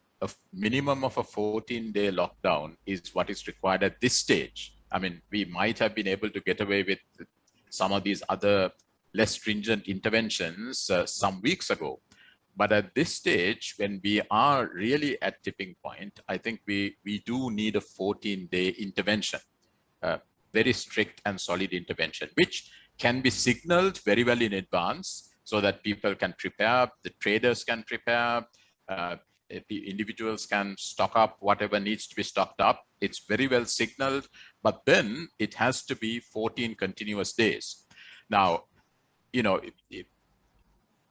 minimum of a 14-day lockdown is what is required at this stage. I mean, we might have been able to get away with some of these other less stringent interventions some weeks ago. But at this stage, when we are really at tipping point, I think we do need a 14-day intervention, very strict and solid intervention, which can be signaled very well in advance so that people can prepare, the traders can prepare, the individuals can stock up whatever needs to be stocked up. It's very well signaled, but then it has to be 14 continuous days. Now,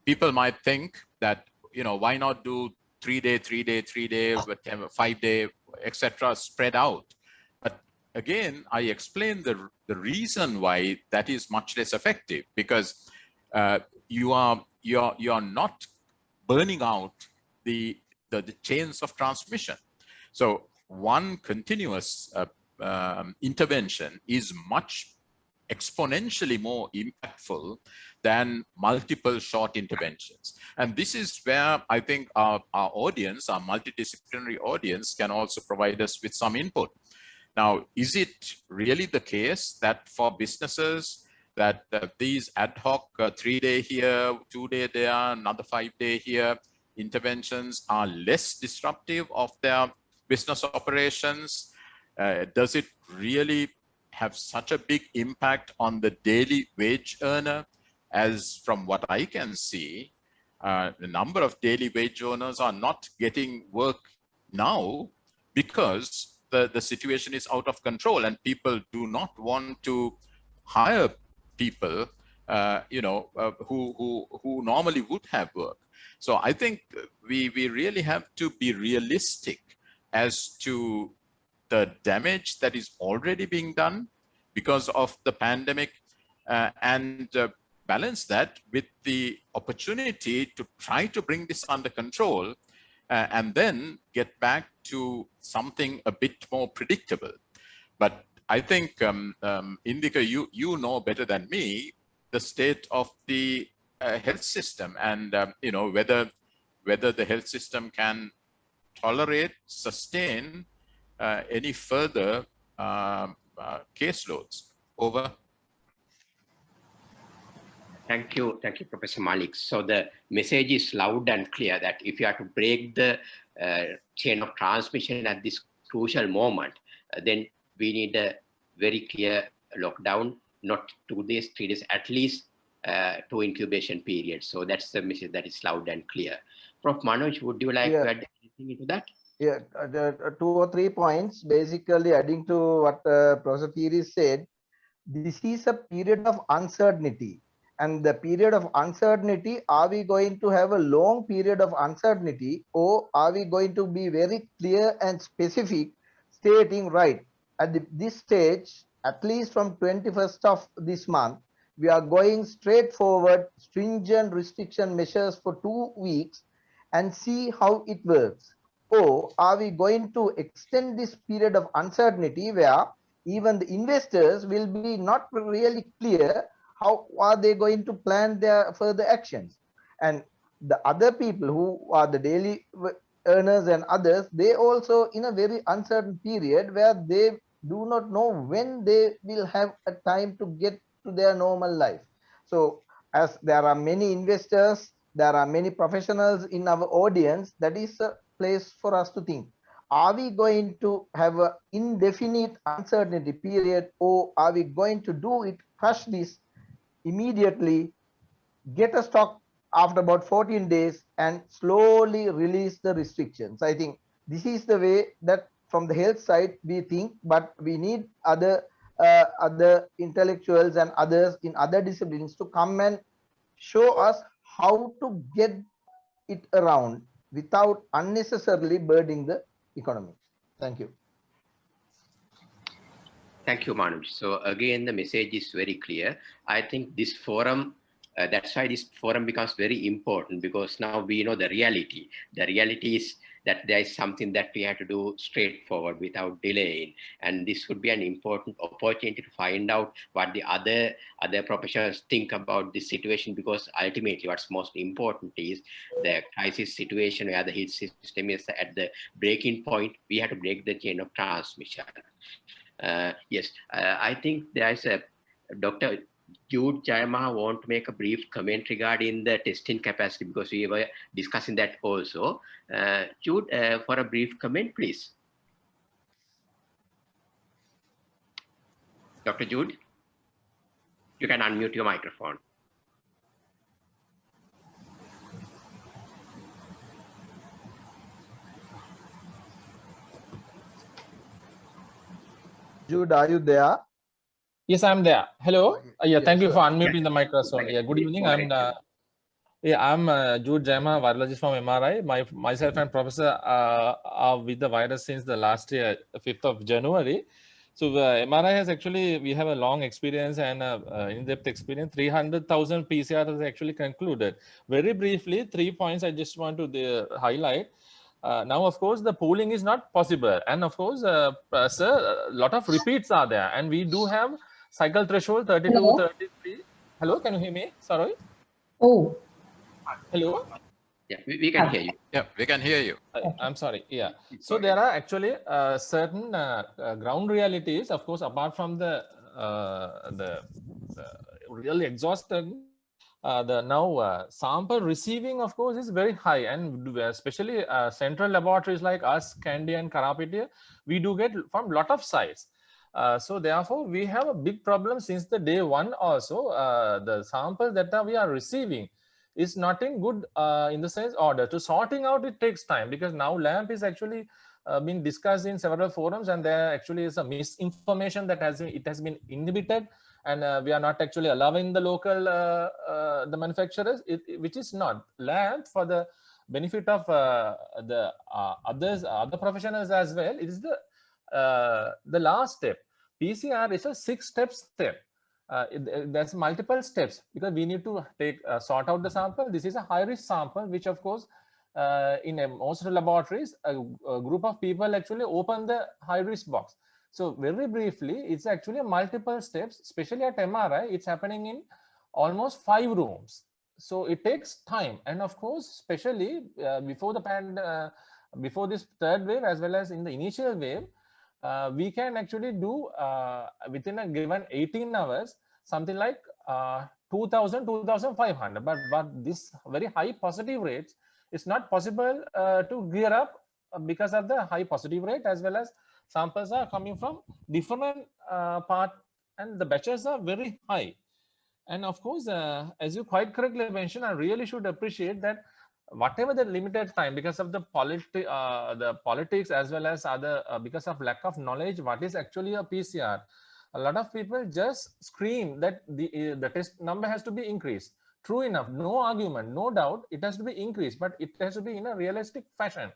people might think that, why not do 3-day, 3-day, 3-day, 5-day, etc., spread out. But again, I explained the reason why that is much less effective, because you are not burning out the chains of transmission. So one continuous intervention is much exponentially more impactful than multiple short interventions. And this is where I think our audience, our multidisciplinary audience, can also provide us with some input. Now, is it really the case that for businesses that these ad hoc 3-day here, 2-day there, another 5-day here interventions are less disruptive of their business operations? Does it really have such a big impact on the daily wage earner? As from what I can see, the number of daily wage earners are not getting work now because the situation is out of control and people do not want to hire people who normally would have work. So I think we really have to be realistic as to the damage that is already being done because of the pandemic, and balance that with the opportunity to try to bring this under control and then get back to something a bit more predictable. But I think, Indika, you know better than me the state of the health system, and whether the health system can tolerate, sustain any further caseloads. Over. Thank you, Professor Malik. So the message is loud and clear that if you have to break the chain of transmission at this crucial moment, then we need a very clear lockdown, not 2 days, 3 days, at least 2 incubation periods. So that's the message that is loud and clear. Prof. Manoj, would you like to add anything into that? Yeah, 2 or 3 points, basically adding to what Professor Pieris said. This is a period of uncertainty. And the period of uncertainty, are we going to have a long period of uncertainty, or are we going to be very clear and specific, stating right at this stage, at least from 21st of this month, we are going straight forward, stringent restriction measures for 2 weeks and see how it works? Or are we going to extend this period of uncertainty where even the investors will be not really clear how are they going to plan their further actions. And the other people who are the daily earners and others, they also in a very uncertain period where they do not know when they will have a time to get to their normal life. So as there are many investors, there are many professionals in our audience, that is a place for us to think. Are we going to have an indefinite uncertainty period, or are we going to do it, crush this immediately, get a stock after about 14 days and slowly release the restrictions? I think this is the way that from the health side we think, but we need other intellectuals and others in other disciplines to come and show us how to get it around without unnecessarily burdening the economy. Thank you. Thank you, Manoj. So again, the message is very clear. I think this forum, that's why this forum becomes very important, because now we know the reality. The reality is that there is something that we have to do straightforward without delaying. And this would be an important opportunity to find out what the other professionals think about this situation, because ultimately what's most important is the crisis situation where the health system is at the breaking point. We have to break the chain of transmission. Yes, I think there's a Dr. Jude Jayamaha want to make a brief comment regarding the testing capacity, because we were discussing that also. Jude, for a brief comment, please. Dr. Jude, you can unmute your microphone. Jude, are you there? Yes, I'm there. Hello. Yeah, thank you sure. for unmuting the microphone. Yeah, good evening. I'm Jude Jayamaha, virologist from MRI. Myself and Professor are with the virus since the last year, 5th of January. So MRI has actually, we have a long experience and in-depth experience. 300,000 PCR has actually concluded. Very briefly, 3 points I just want to highlight. Now, of course, the pooling is not possible. And of course, sir, a lot of repeats are there. And we do have cycle threshold 32, Hello? 33. Hello, can you hear me? Sorry. Oh. Hello. Yeah, we can hear you. Yeah, we can hear you. I'm sorry. Yeah. So there are actually certain ground realities, of course, apart from the really exhausted. The now sample receiving, of course, is very high, and especially central laboratories like us, Kandy and Karapitiya, we do get from lot of sites. So therefore, we have a big problem since the day one also. The samples that we are receiving is not in good, in the sense order. To sorting out, it takes time, because now LAMP is actually been discussed in several forums, and there actually is a misinformation that has been inhibited, and we are not actually allowing the local the manufacturers, which is not. LAMP, for the benefit of the other professionals as well, it is the last step. PCR is a 6-step step. There's multiple steps, because we need to sort out the sample. This is a high-risk sample, which of course in most laboratories, a group of people actually open the high-risk box. So very briefly, it's actually a multiple steps, especially at MRI, it's happening in almost 5 rooms. So it takes time. And of course, especially before this third wave, as well as in the initial wave, we can actually do within a given 18 hours, something like 2,000, 2,500. But this very high positive rates, it's not possible to gear up because of the high positive rate, as well as samples are coming from different part, and the batches are very high. And of course, as you quite correctly mentioned, I really should appreciate that whatever the limited time, because of the politics as well as other, because of lack of knowledge, what is actually a PCR, a lot of people just scream that the test number has to be increased. True enough, no argument, no doubt, it has to be increased, but it has to be in a realistic fashion.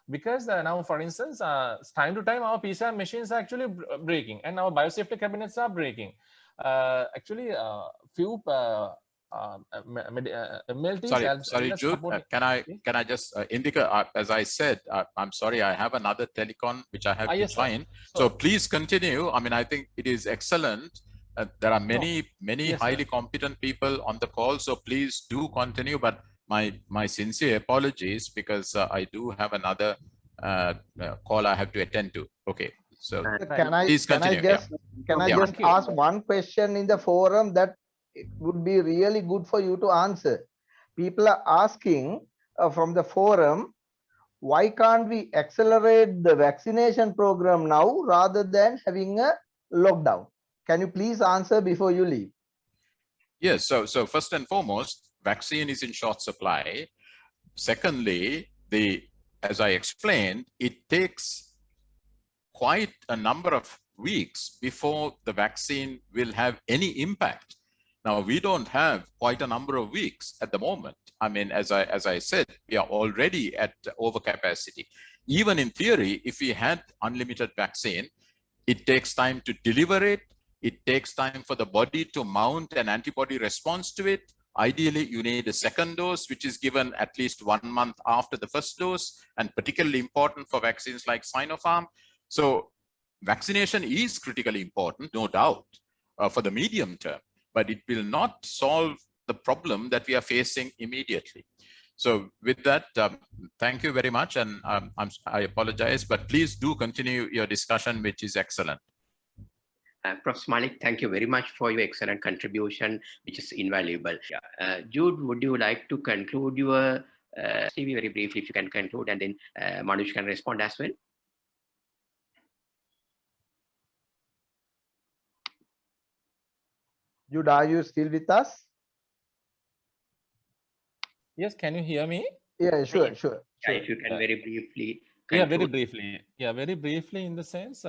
Because now, for instance, time to time, our PCR machines are actually breaking, and our biosafety cabinets are breaking. Actually, few MLTs Sorry, as sorry, well as Jude. supporting. Can I just indicate? As I said, I'm sorry, I have another telecon which I have to Yes, sir. join. So please continue. I mean, I think it is excellent. There are many Yes, highly sir. competent people on the call. So please do continue. But my sincere apologies because I do have another call I have to attend to. Okay. So please continue. Can I just ask one question in the forum that it would be really good for you to answer? People are asking from the forum, why can't we accelerate the vaccination program now rather than having a lockdown? Can you please answer before you leave? Yes. So first and foremost, vaccine is in short supply. Secondly, as I explained, it takes quite a number of weeks before the vaccine will have any impact. Now, we don't have quite a number of weeks at the moment. I mean, as I said, we are already at overcapacity. Even in theory, if we had unlimited vaccine, it takes time to deliver it. It takes time for the body to mount an antibody response to it. Ideally, you need a second dose, which is given at least 1 month after the first dose, and particularly important for vaccines like Sinopharm. So vaccination is critically important, no doubt, for the medium term, but it will not solve the problem that we are facing immediately. So with that, thank you very much. And I apologize, but please do continue your discussion, which is excellent. Prof. Malik, thank you very much for your excellent contribution, which is invaluable. Jude, would you like to conclude your CV very briefly, if you can conclude, and then Manush can respond as well? Jude, are you still with us? Yes, can you hear me? Yeah, sure. If you can very briefly conclude. Very briefly in the sense,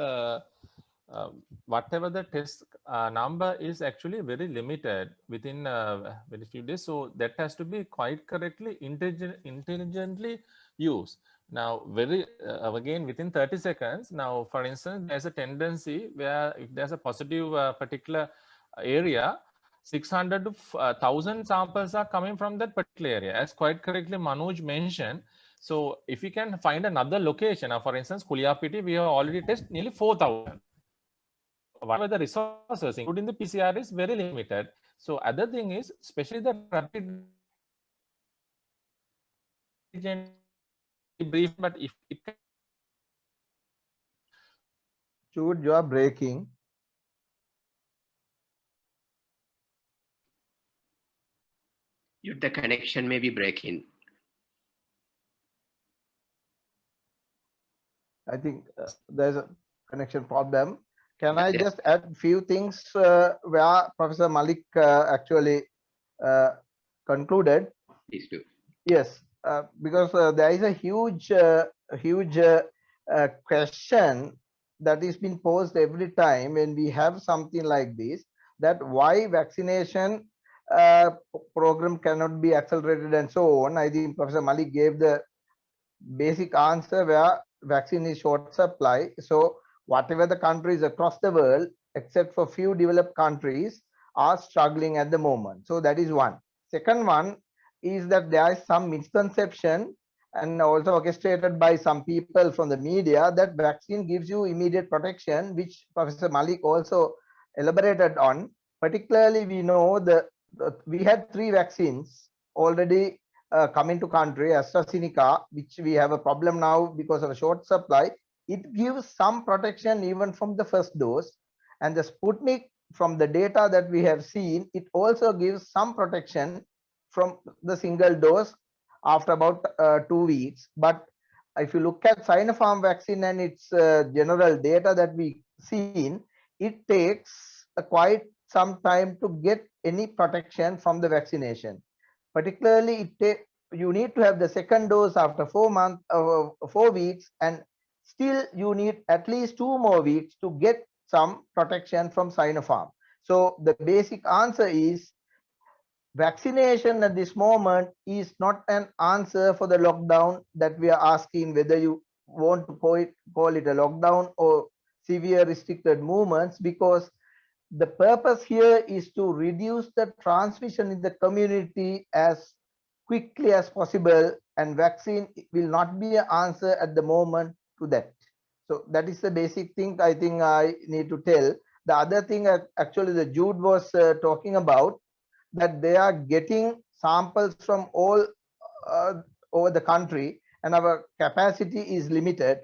whatever the test number is actually very limited within very few days. So that has to be quite correctly, intelligently used. Now, again, within 30 seconds, now, for instance, there's a tendency where if there's a positive particular area, 600 to 1,000 samples are coming from that particular area, as quite correctly Manoj mentioned. So if we can find another location, for instance, Kuliyapiti, we have already tested nearly 4,000. Whatever the resources, including the PCR, is very limited. So other thing is, especially the rapid brief, but if it can... Jude, you are breaking. The connection may be breaking. I think there's a connection problem. Can I just add a few things where Professor Malik actually concluded? Please do. Yes, because there is a huge question that is being posed every time when we have something like this, that why vaccination program cannot be accelerated and so on. I think Professor Malik gave the basic answer where vaccine is short supply. So whatever the countries across the world, except for few developed countries, are struggling at the moment. So that is one. Second one is that there is some misconception and also orchestrated by some people from the media that vaccine gives you immediate protection, which Professor Malik also elaborated on. Particularly, we know that we had 3 vaccines already coming to country, AstraZeneca, which we have a problem now because of a short supply. It gives some protection even from the first dose, and the Sputnik, from the data that we have seen, it also gives some protection from the single dose after about 2 weeks. But if you look at Sinopharm vaccine and its general data that we seen, it takes quite some time to get any protection from the vaccination. Particularly, you need to have the second dose after 4 weeks, and still you need at least 2 more weeks to get some protection from Sinopharm. So the basic answer is vaccination at this moment is not an answer for the lockdown that we are asking, whether you want to call it a lockdown or severe restricted movements, because the purpose here is to reduce the transmission in the community as quickly as possible, and vaccine will not be an answer at the moment to that. So that is the basic thing I think I need to tell. The other thing actually the Jude was talking about, that they are getting samples from all over the country, and our capacity is limited.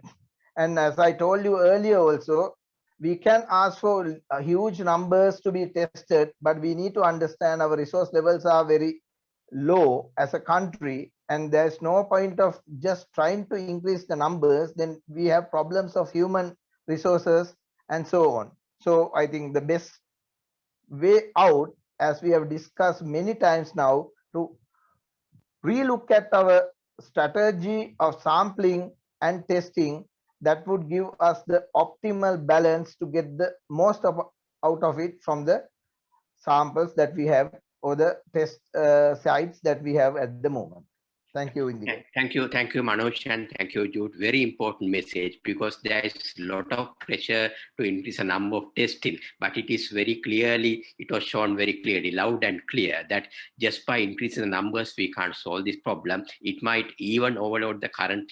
And as I told you earlier also, we can ask for huge numbers to be tested, but we need to understand our resource levels are very low as a country, and there's no point of just trying to increase the numbers. Then we have problems of human resources and so on. So I think the best way out, as we have discussed many times now, to relook at our strategy of sampling and testing, that would give us the optimal balance to get the most out of it from the samples that we have or the test sites that we have at the moment. Thank you, Indika. Thank you, Manoj, and thank you, Jude. Very important message, because there is a lot of pressure to increase the number of testing, but it is very clearly, it was shown very clearly, loud and clear, that just by increasing the numbers, we can't solve this problem. It might even overload the current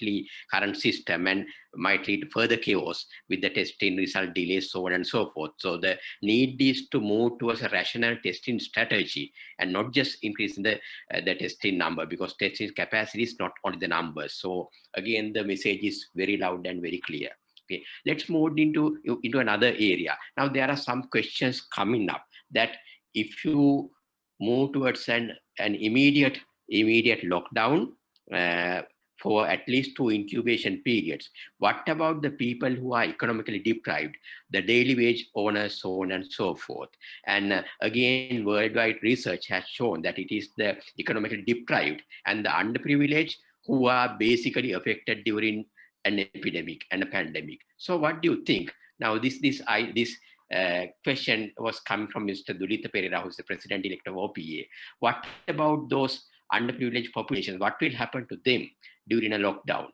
system and might lead to further chaos with the testing result delays, so on and so forth. So the need is to move towards a rational testing strategy and not just increasing the testing number, because testing capacity is not only the numbers. So again, the message is very loud and very clear. Okay, let's move into another area. Now there are some questions coming up that if you move towards an immediate lockdown for at least 2 incubation periods, what about the people who are economically deprived, the daily wage owners, so on and so forth? And again, worldwide research has shown that it is the economically deprived and the underprivileged who are basically affected during an epidemic and a pandemic. So what do you think? Now this question was coming from Mr. Dulitha Perera, who is the president-elect of OPA. What about those underprivileged populations? What will happen to them during a lockdown?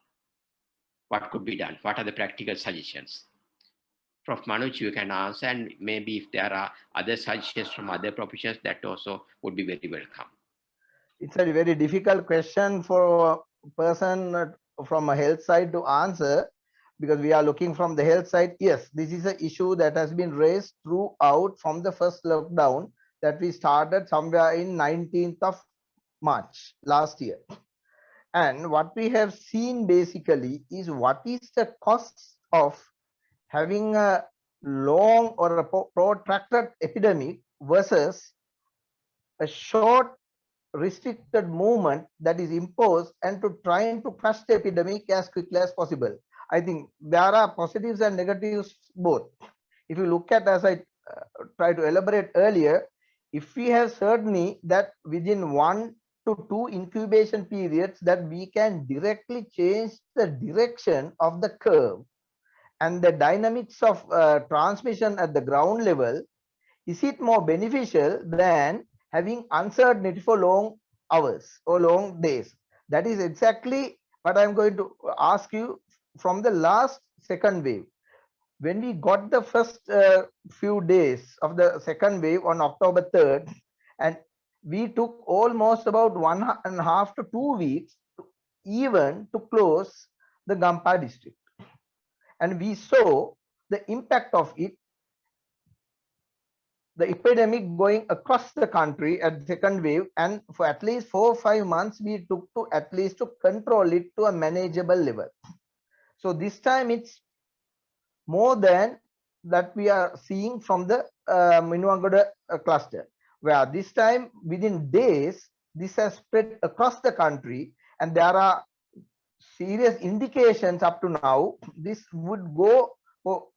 What could be done? What are the practical suggestions? Prof. Manoj, you can answer, and maybe if there are other suggestions from other professions, that also would be very welcome. It's a very difficult question for a person from a health side to answer, because we are looking from the health side. Yes, this is an issue that has been raised throughout from the first lockdown that we started somewhere in 19th of March last year. And what we have seen basically is what is the cost of having a long or a protracted epidemic versus a short restricted movement that is imposed and to trying to crush the epidemic as quickly as possible. I think there are positives and negatives both. If you look at, as I tried to elaborate earlier, if we have certainty that within 1 to 2 incubation periods that we can directly change the direction of the curve and the dynamics of transmission at the ground level, is it more beneficial than having uncertainty for long hours or long days? That is exactly what I'm going to ask you from the last second wave. When we got the first few days of the second wave on October 3rd, and we took almost about 1.5 to 2 weeks even to close the Gampa district. And we saw the impact of it, the epidemic going across the country at the second wave, and for at least 4 or 5 months, we took to at least to control it to a manageable level. So this time it's more than that we are seeing from the Minuangoda cluster, where this time within days, this has spread across the country, and there are serious indications up to now this would go for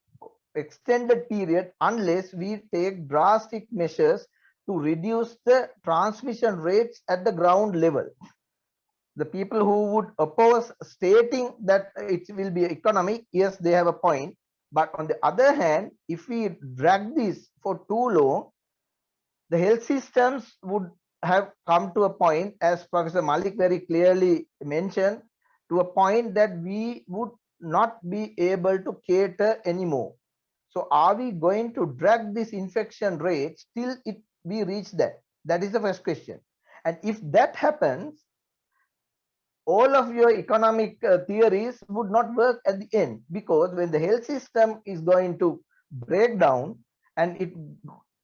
extended period unless we take drastic measures to reduce the transmission rates at the ground level. The people who would oppose stating that it will be economic, yes, they have a point. But on the other hand, if we drag this for too long, the health systems would have come to a point, as Professor Malik very clearly mentioned, to a point that we would not be able to cater anymore. So are we going to drag this infection rate till we reach that? That is the first question. And if that happens, all of your economic theories would not work at the end, because when the health system is going to break down and it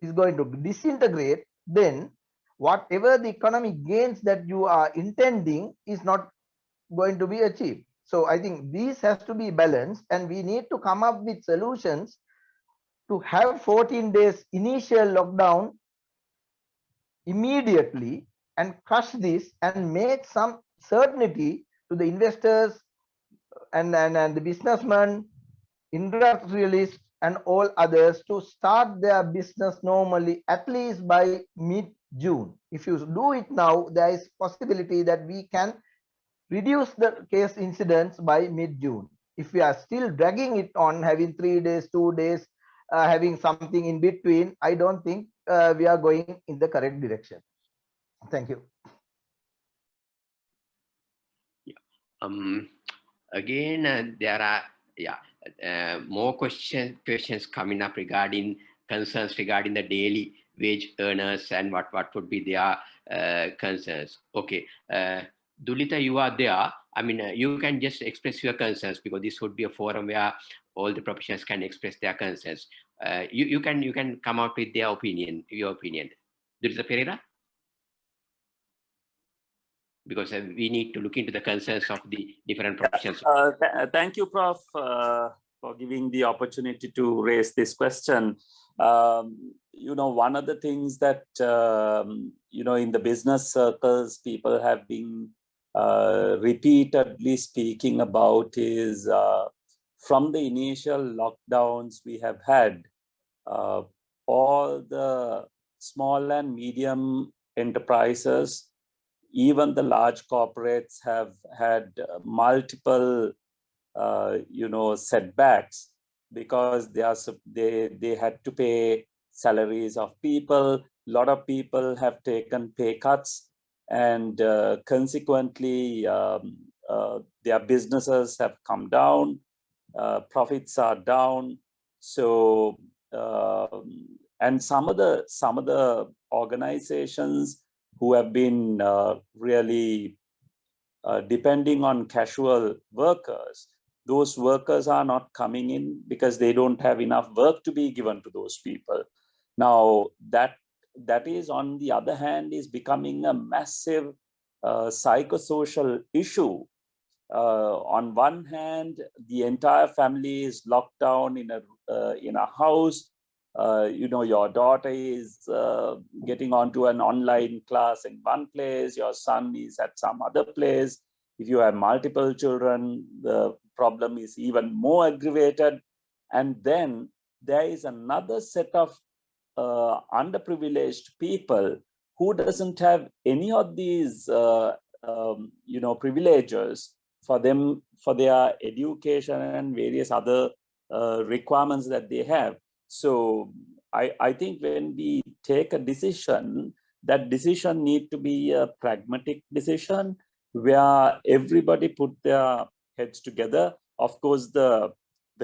is going to disintegrate, then whatever the economic gains that you are intending is not going to be achieved. So I think this has to be balanced, and we need to come up with solutions to have 14 days initial lockdown immediately and crush this and make some certainty to the investors and the businessmen, industrialists, and all others to start their business normally at least by mid-June. If you do it now, there is possibility that we can reduce the case incidence by mid-June. If we are still dragging it on, having 3 days, 2 days, having something in between, I don't think we are going in the correct direction. Thank you. Again, there are more questions coming up regarding concerns regarding the daily wage earners and what would be their concerns. Okay, Dulita, you are there. I mean, you can just express your concerns, because this would be a forum where all the professionals can express their concerns. You can come out with their opinion, your opinion. Dulita Pereira? Because we need to look into the concerns of the different professions. Thank you, Prof, for giving the opportunity to raise this question. One of the things that, in the business circles, people have been repeatedly speaking about is from the initial lockdowns we have had, all the small and medium enterprises, even the large corporates, have had multiple, setbacks, because they had to pay salaries of people. A lot of people have taken pay cuts, and consequently, their businesses have come down. Profits are down. So, and some of the organizations who have been really depending on casual workers, those workers are not coming in because they don't have enough work to be given to those people. Now, that is, on the other hand, is becoming a massive psychosocial issue. On one hand, the entire family is locked down in a house. Your daughter is getting onto an online class in one place, your son is at some other place. If you have multiple children, the problem is even more aggravated. And then there is another set of underprivileged people who doesn't have any of these privileges for them, for their education and various other requirements that they have. So I think when we take a decision, that decision need to be a pragmatic decision where everybody put their heads together. Of course, the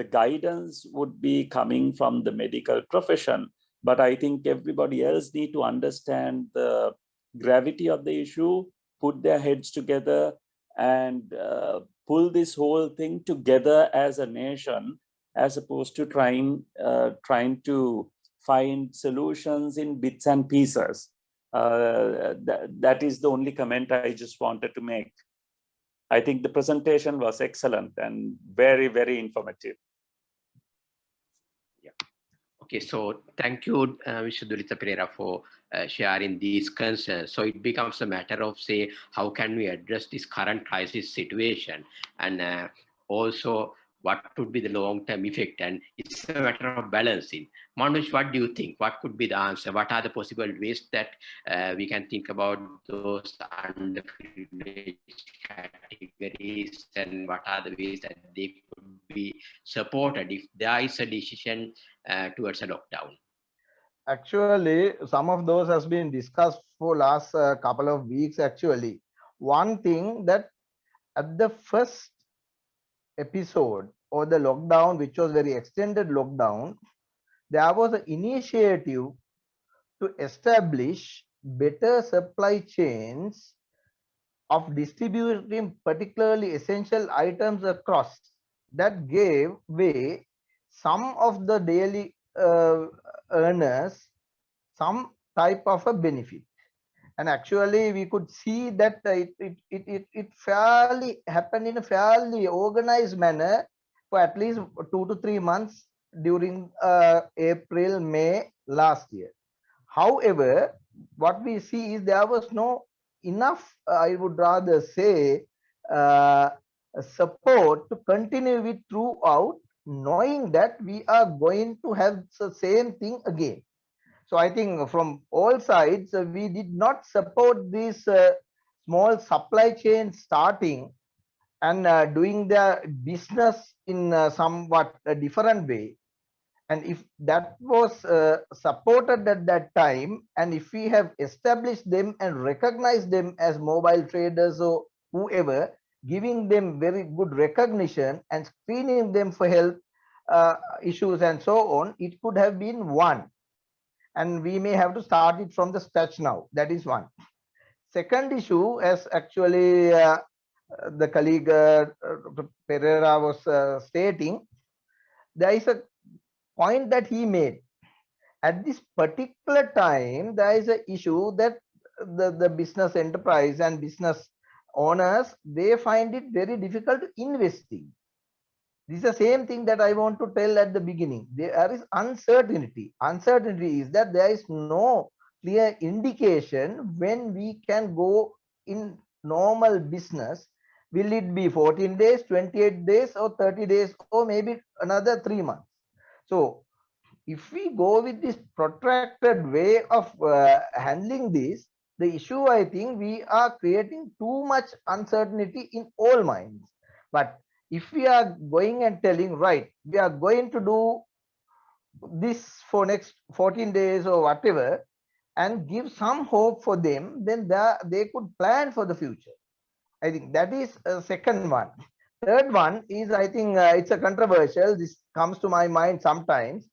guidance would be coming from the medical profession, but I think everybody else need to understand the gravity of the issue, put their heads together, and pull this whole thing together as a nation, as opposed to trying to find solutions in bits and pieces. That is the only comment I just wanted to make. I think the presentation was excellent and very, very informative. Yeah. Okay, so thank you, Mr. Dulita Pereira, for sharing these concerns. So it becomes a matter of, say, how can we address this current crisis situation, and also what could be the long-term effect, and it's a matter of balancing. Manoj, what do you think? What could be the answer? What are the possible ways that we can think about those underprivileged categories, and what are the ways that they could be supported if there is a decision towards a lockdown? Actually, some of those has been discussed for last couple of weeks. Actually, one thing that at the first episode or the lockdown, which was very extended lockdown, there was an initiative to establish better supply chains of distributing particularly essential items across, that gave way some of the daily earners some type of a benefit. And actually we could see that it fairly happened in a fairly organized manner for at least 2 to 3 months during April, May last year. However, what we see is there was no enough, I would rather say, support to continue it throughout, knowing that we are going to have the same thing again. So I think from all sides, we did not support this small supply chain starting and doing the business in somewhat a different way. And if that was supported at that time, and if we have established them and recognized them as mobile traders or whoever, giving them very good recognition and screening them for health issues and so on, it could have been one. And we may have to start it from the scratch now. That is one. Second issue, as actually the colleague Pereira was stating, there is a point that he made. At this particular time, there is an issue that the business enterprise and business owners, they find it very difficult to invest in. This is the same thing that I want to tell at the beginning. There is uncertainty. Uncertainty is that there is no clear indication when we can go in normal business. Will it be 14 days, 28 days, or 30 days, or maybe another 3 months? So if we go with this protracted way of handling this, the issue, I think we are creating too much uncertainty in all minds. But if we are going and telling, right, we are going to do this for next 14 days or whatever, and give some hope for them, then they could plan for the future. I think that is a second one. Third one is, I think it's a controversial, this comes to my mind sometimes.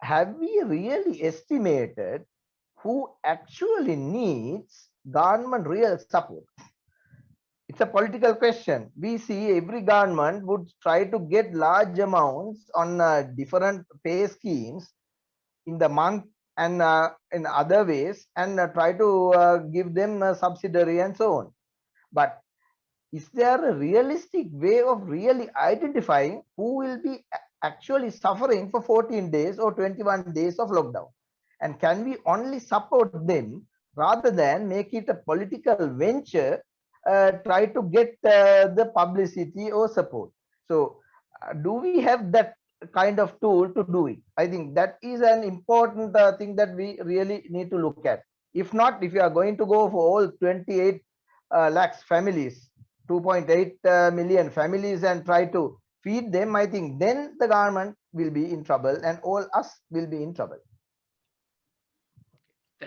Have we really estimated who actually needs government real support? It's a political question. We see every government would try to get large amounts on different pay schemes in the month and in other ways, and try to give them a subsidiary and so on. But is there a realistic way of really identifying who will be actually suffering for 14 days or 21 days of lockdown? And can we only support them rather than make it a political venture, try to get the publicity or support? So do we have that kind of tool to do it? I think that is an important thing that we really need to look at. If not, if you are going to go for all 28 lakhs families, 2.8 million families, and try to feed them, I think then the government will be in trouble and all us will be in trouble.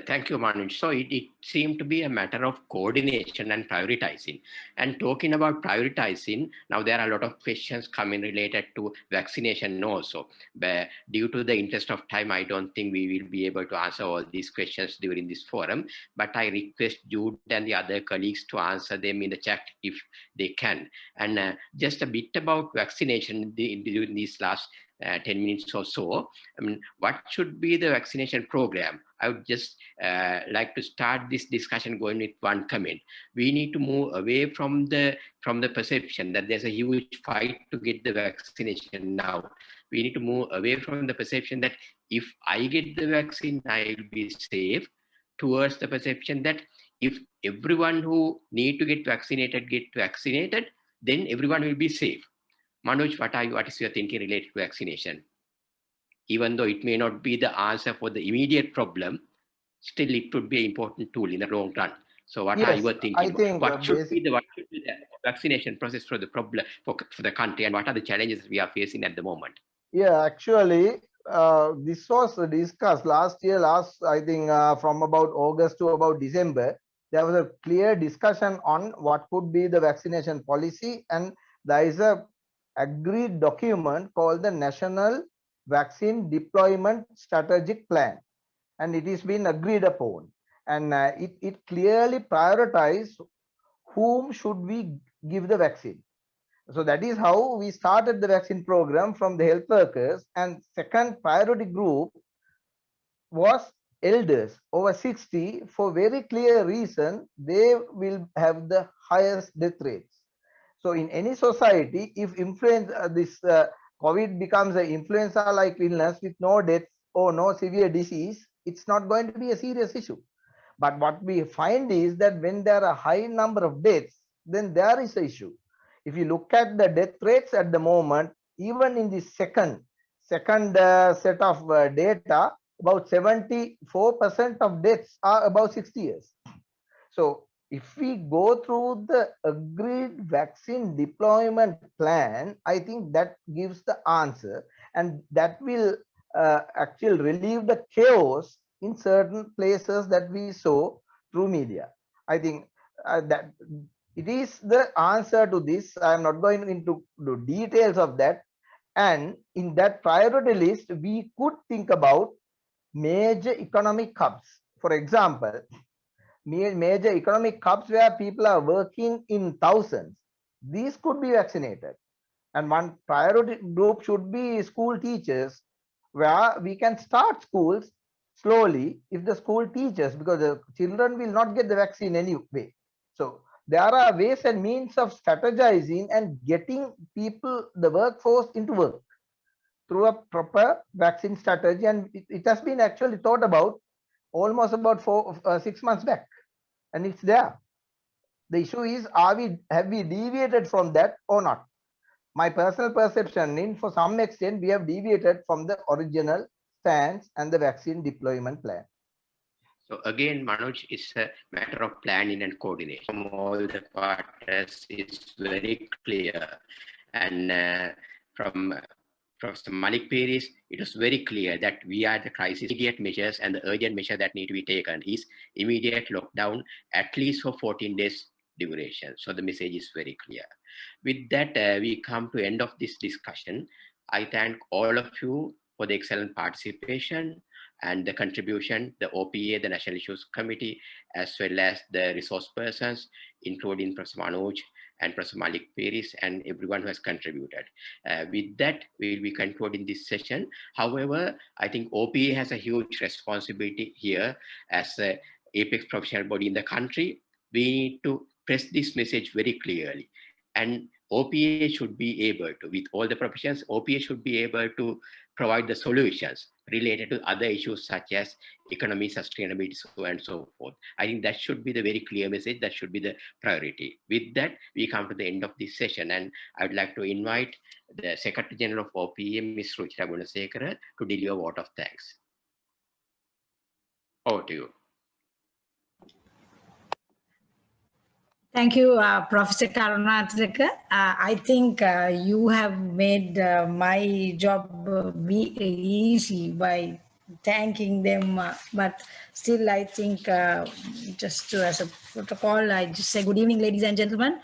Thank you, Manoj. So it seemed to be a matter of coordination and prioritizing. And talking about prioritizing, now there are a lot of questions coming related to vaccination also. But due to the interest of time, I don't think we will be able to answer all these questions during this forum. But I request Jude and the other colleagues to answer them in the chat if they can. And just a bit about vaccination during these last 10 minutes or so. I mean, what should be the vaccination program? I would just like to start this discussion going with one comment. We need to move away from the perception that there's a huge fight to get the vaccination now. We need to move away from the perception that if I get the vaccine, I'll be safe, towards the perception that if everyone who need to get vaccinated, then everyone will be safe. Manoj, what is your thinking related to vaccination? Even though it may not be the answer for the immediate problem, still it would be an important tool in the long run. So what are you thinking? I think what should be the vaccination process for the problem for the country, and what are the challenges we are facing at the moment? Yeah, actually, this was discussed last year, I think from about August to about December, there was a clear discussion on what could be the vaccination policy, and there is a agreed document called the National vaccine deployment strategic plan, and it is been agreed upon, and it clearly prioritizes whom should we give the vaccine. So that is how we started the vaccine program from the health workers, and second priority group was elders over 60. For very clear reason, they will have the highest death rates. So in any society, if influenza, COVID becomes an influenza-like illness with no deaths or no severe disease, it's not going to be a serious issue. But what we find is that when there are a high number of deaths, then there is an issue. If you look at the death rates at the moment, even in the second set of data, about 74% of deaths are above 60 years. So if we go through the agreed vaccine deployment plan, I think that gives the answer, and that will actually relieve the chaos in certain places that we saw through media. I think that it is the answer to this. I am not going into the details of that. And in that priority list, we could think about major economic hubs. For example, major economic hubs where people are working in thousands, these could be vaccinated. And one priority group should be school teachers, where we can start schools slowly if the school teachers, because the children will not get the vaccine anyway. So there are ways and means of strategizing and getting people, the workforce, into work through a proper vaccine strategy. And it has been actually thought about almost about 6 months back, and it's there. The issue is, have we deviated from that or not? My personal perception is, for some extent, we have deviated from the original stance and the vaccine deployment plan. So again, Manoj, it's a matter of planning and coordination. From all the partners is very clear. And from Professor Malik Pieris, it was very clear that we are the crisis. Immediate measures and the urgent measure that need to be taken is immediate lockdown, at least for 14 days duration. So the message is very clear. With that, we come to end of this discussion. I thank all of you for the excellent participation and the contribution, the OPA, the National Issues Committee, as well as the resource persons, including Professor Manoj and Professor Malik Pieris and everyone who has contributed. With that, we will be concluding this session. However, I think OPA has a huge responsibility here as an apex professional body in the country. We need to press this message very clearly. And OPA should be able to, with all the professions, OPA should be able to provide the solutions related to other issues such as economy, sustainability, so on and so forth. I think that should be the very clear message. That should be the priority. With that, we come to the end of this session, and I would like to invite the Secretary General of OPA, Ms. Ruchira Gunasekara, to deliver a vote of thanks. Over to you. Thank you, Professor Karunatilaka. I think you have made my job easy by thanking them, but still I think just to, as a protocol, I just say good evening, ladies and gentlemen.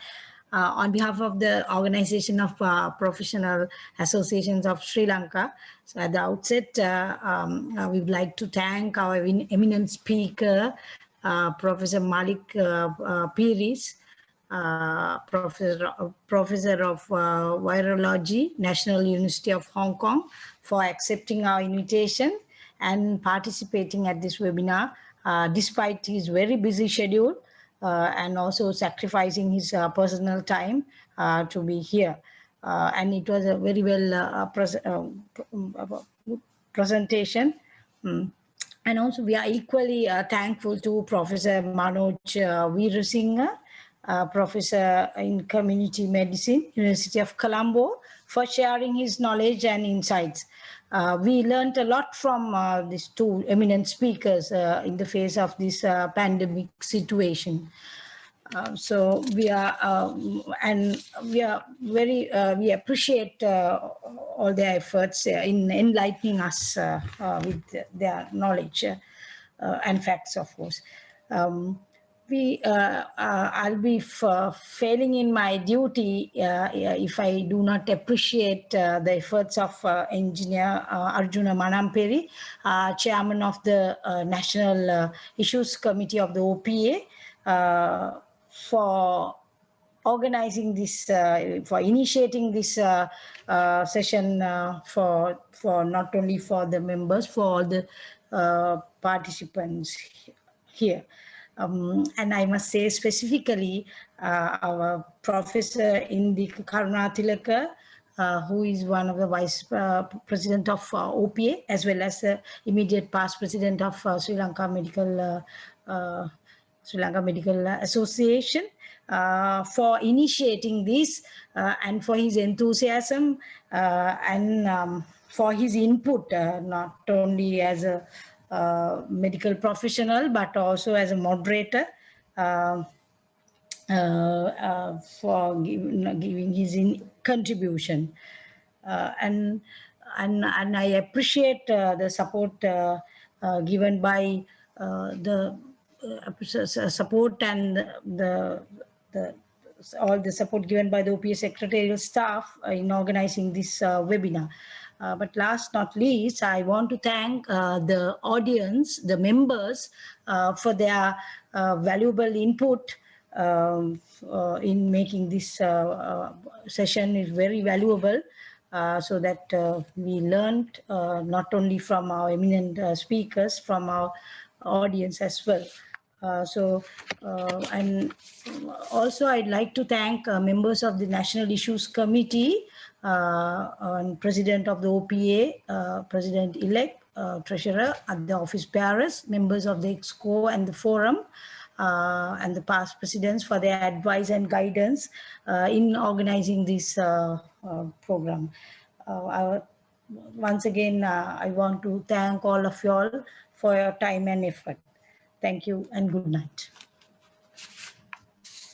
On behalf of the Organization of Professional Associations of Sri Lanka, so at the outset, we would like to thank our eminent speaker, Professor Malik Pieris, Professor of Virology, National University of Hong Kong, for accepting our invitation and participating at this webinar, despite his very busy schedule and also sacrificing his personal time to be here. And it was a very well presentation. And also we are equally thankful to Professor Manoj Veerasinghe, Professor in Community Medicine, University of Colombo, for sharing his knowledge and insights. We learned a lot from these two eminent speakers in the face of this pandemic situation. So we are, and we are very, we appreciate all their efforts in enlightening us with their knowledge and facts, of course. I'll be failing in my duty if I do not appreciate the efforts of Engineer Arjuna Manamperi, Chairman of the National Issues Committee of the OPA, for organizing this, for initiating this session for not only for the members, for all the participants here. And I must say specifically our Professor Indika Karunatilaka, who is one of the Vice President of OPA, as well as the immediate past President of Sri Lanka Medical Association, for initiating this and for his enthusiasm and for his input, not only as a medical professional, but also as a moderator, for giving his contribution. And I appreciate the support given by the support and all the support given by the OPA secretarial staff in organizing this webinar. But last not least, I want to thank the audience, the members, for their valuable input in making this session is very valuable, so that we learned not only from our eminent speakers, from our audience as well. And also I'd like to thank members of the National Issues Committee, and President of the OPA, President-elect, Treasurer at the Office Pieris, members of the EXCO and the Forum, and the past presidents for their advice and guidance in organizing this program. Once again, I want to thank all of you all for your time and effort. Thank you and good night.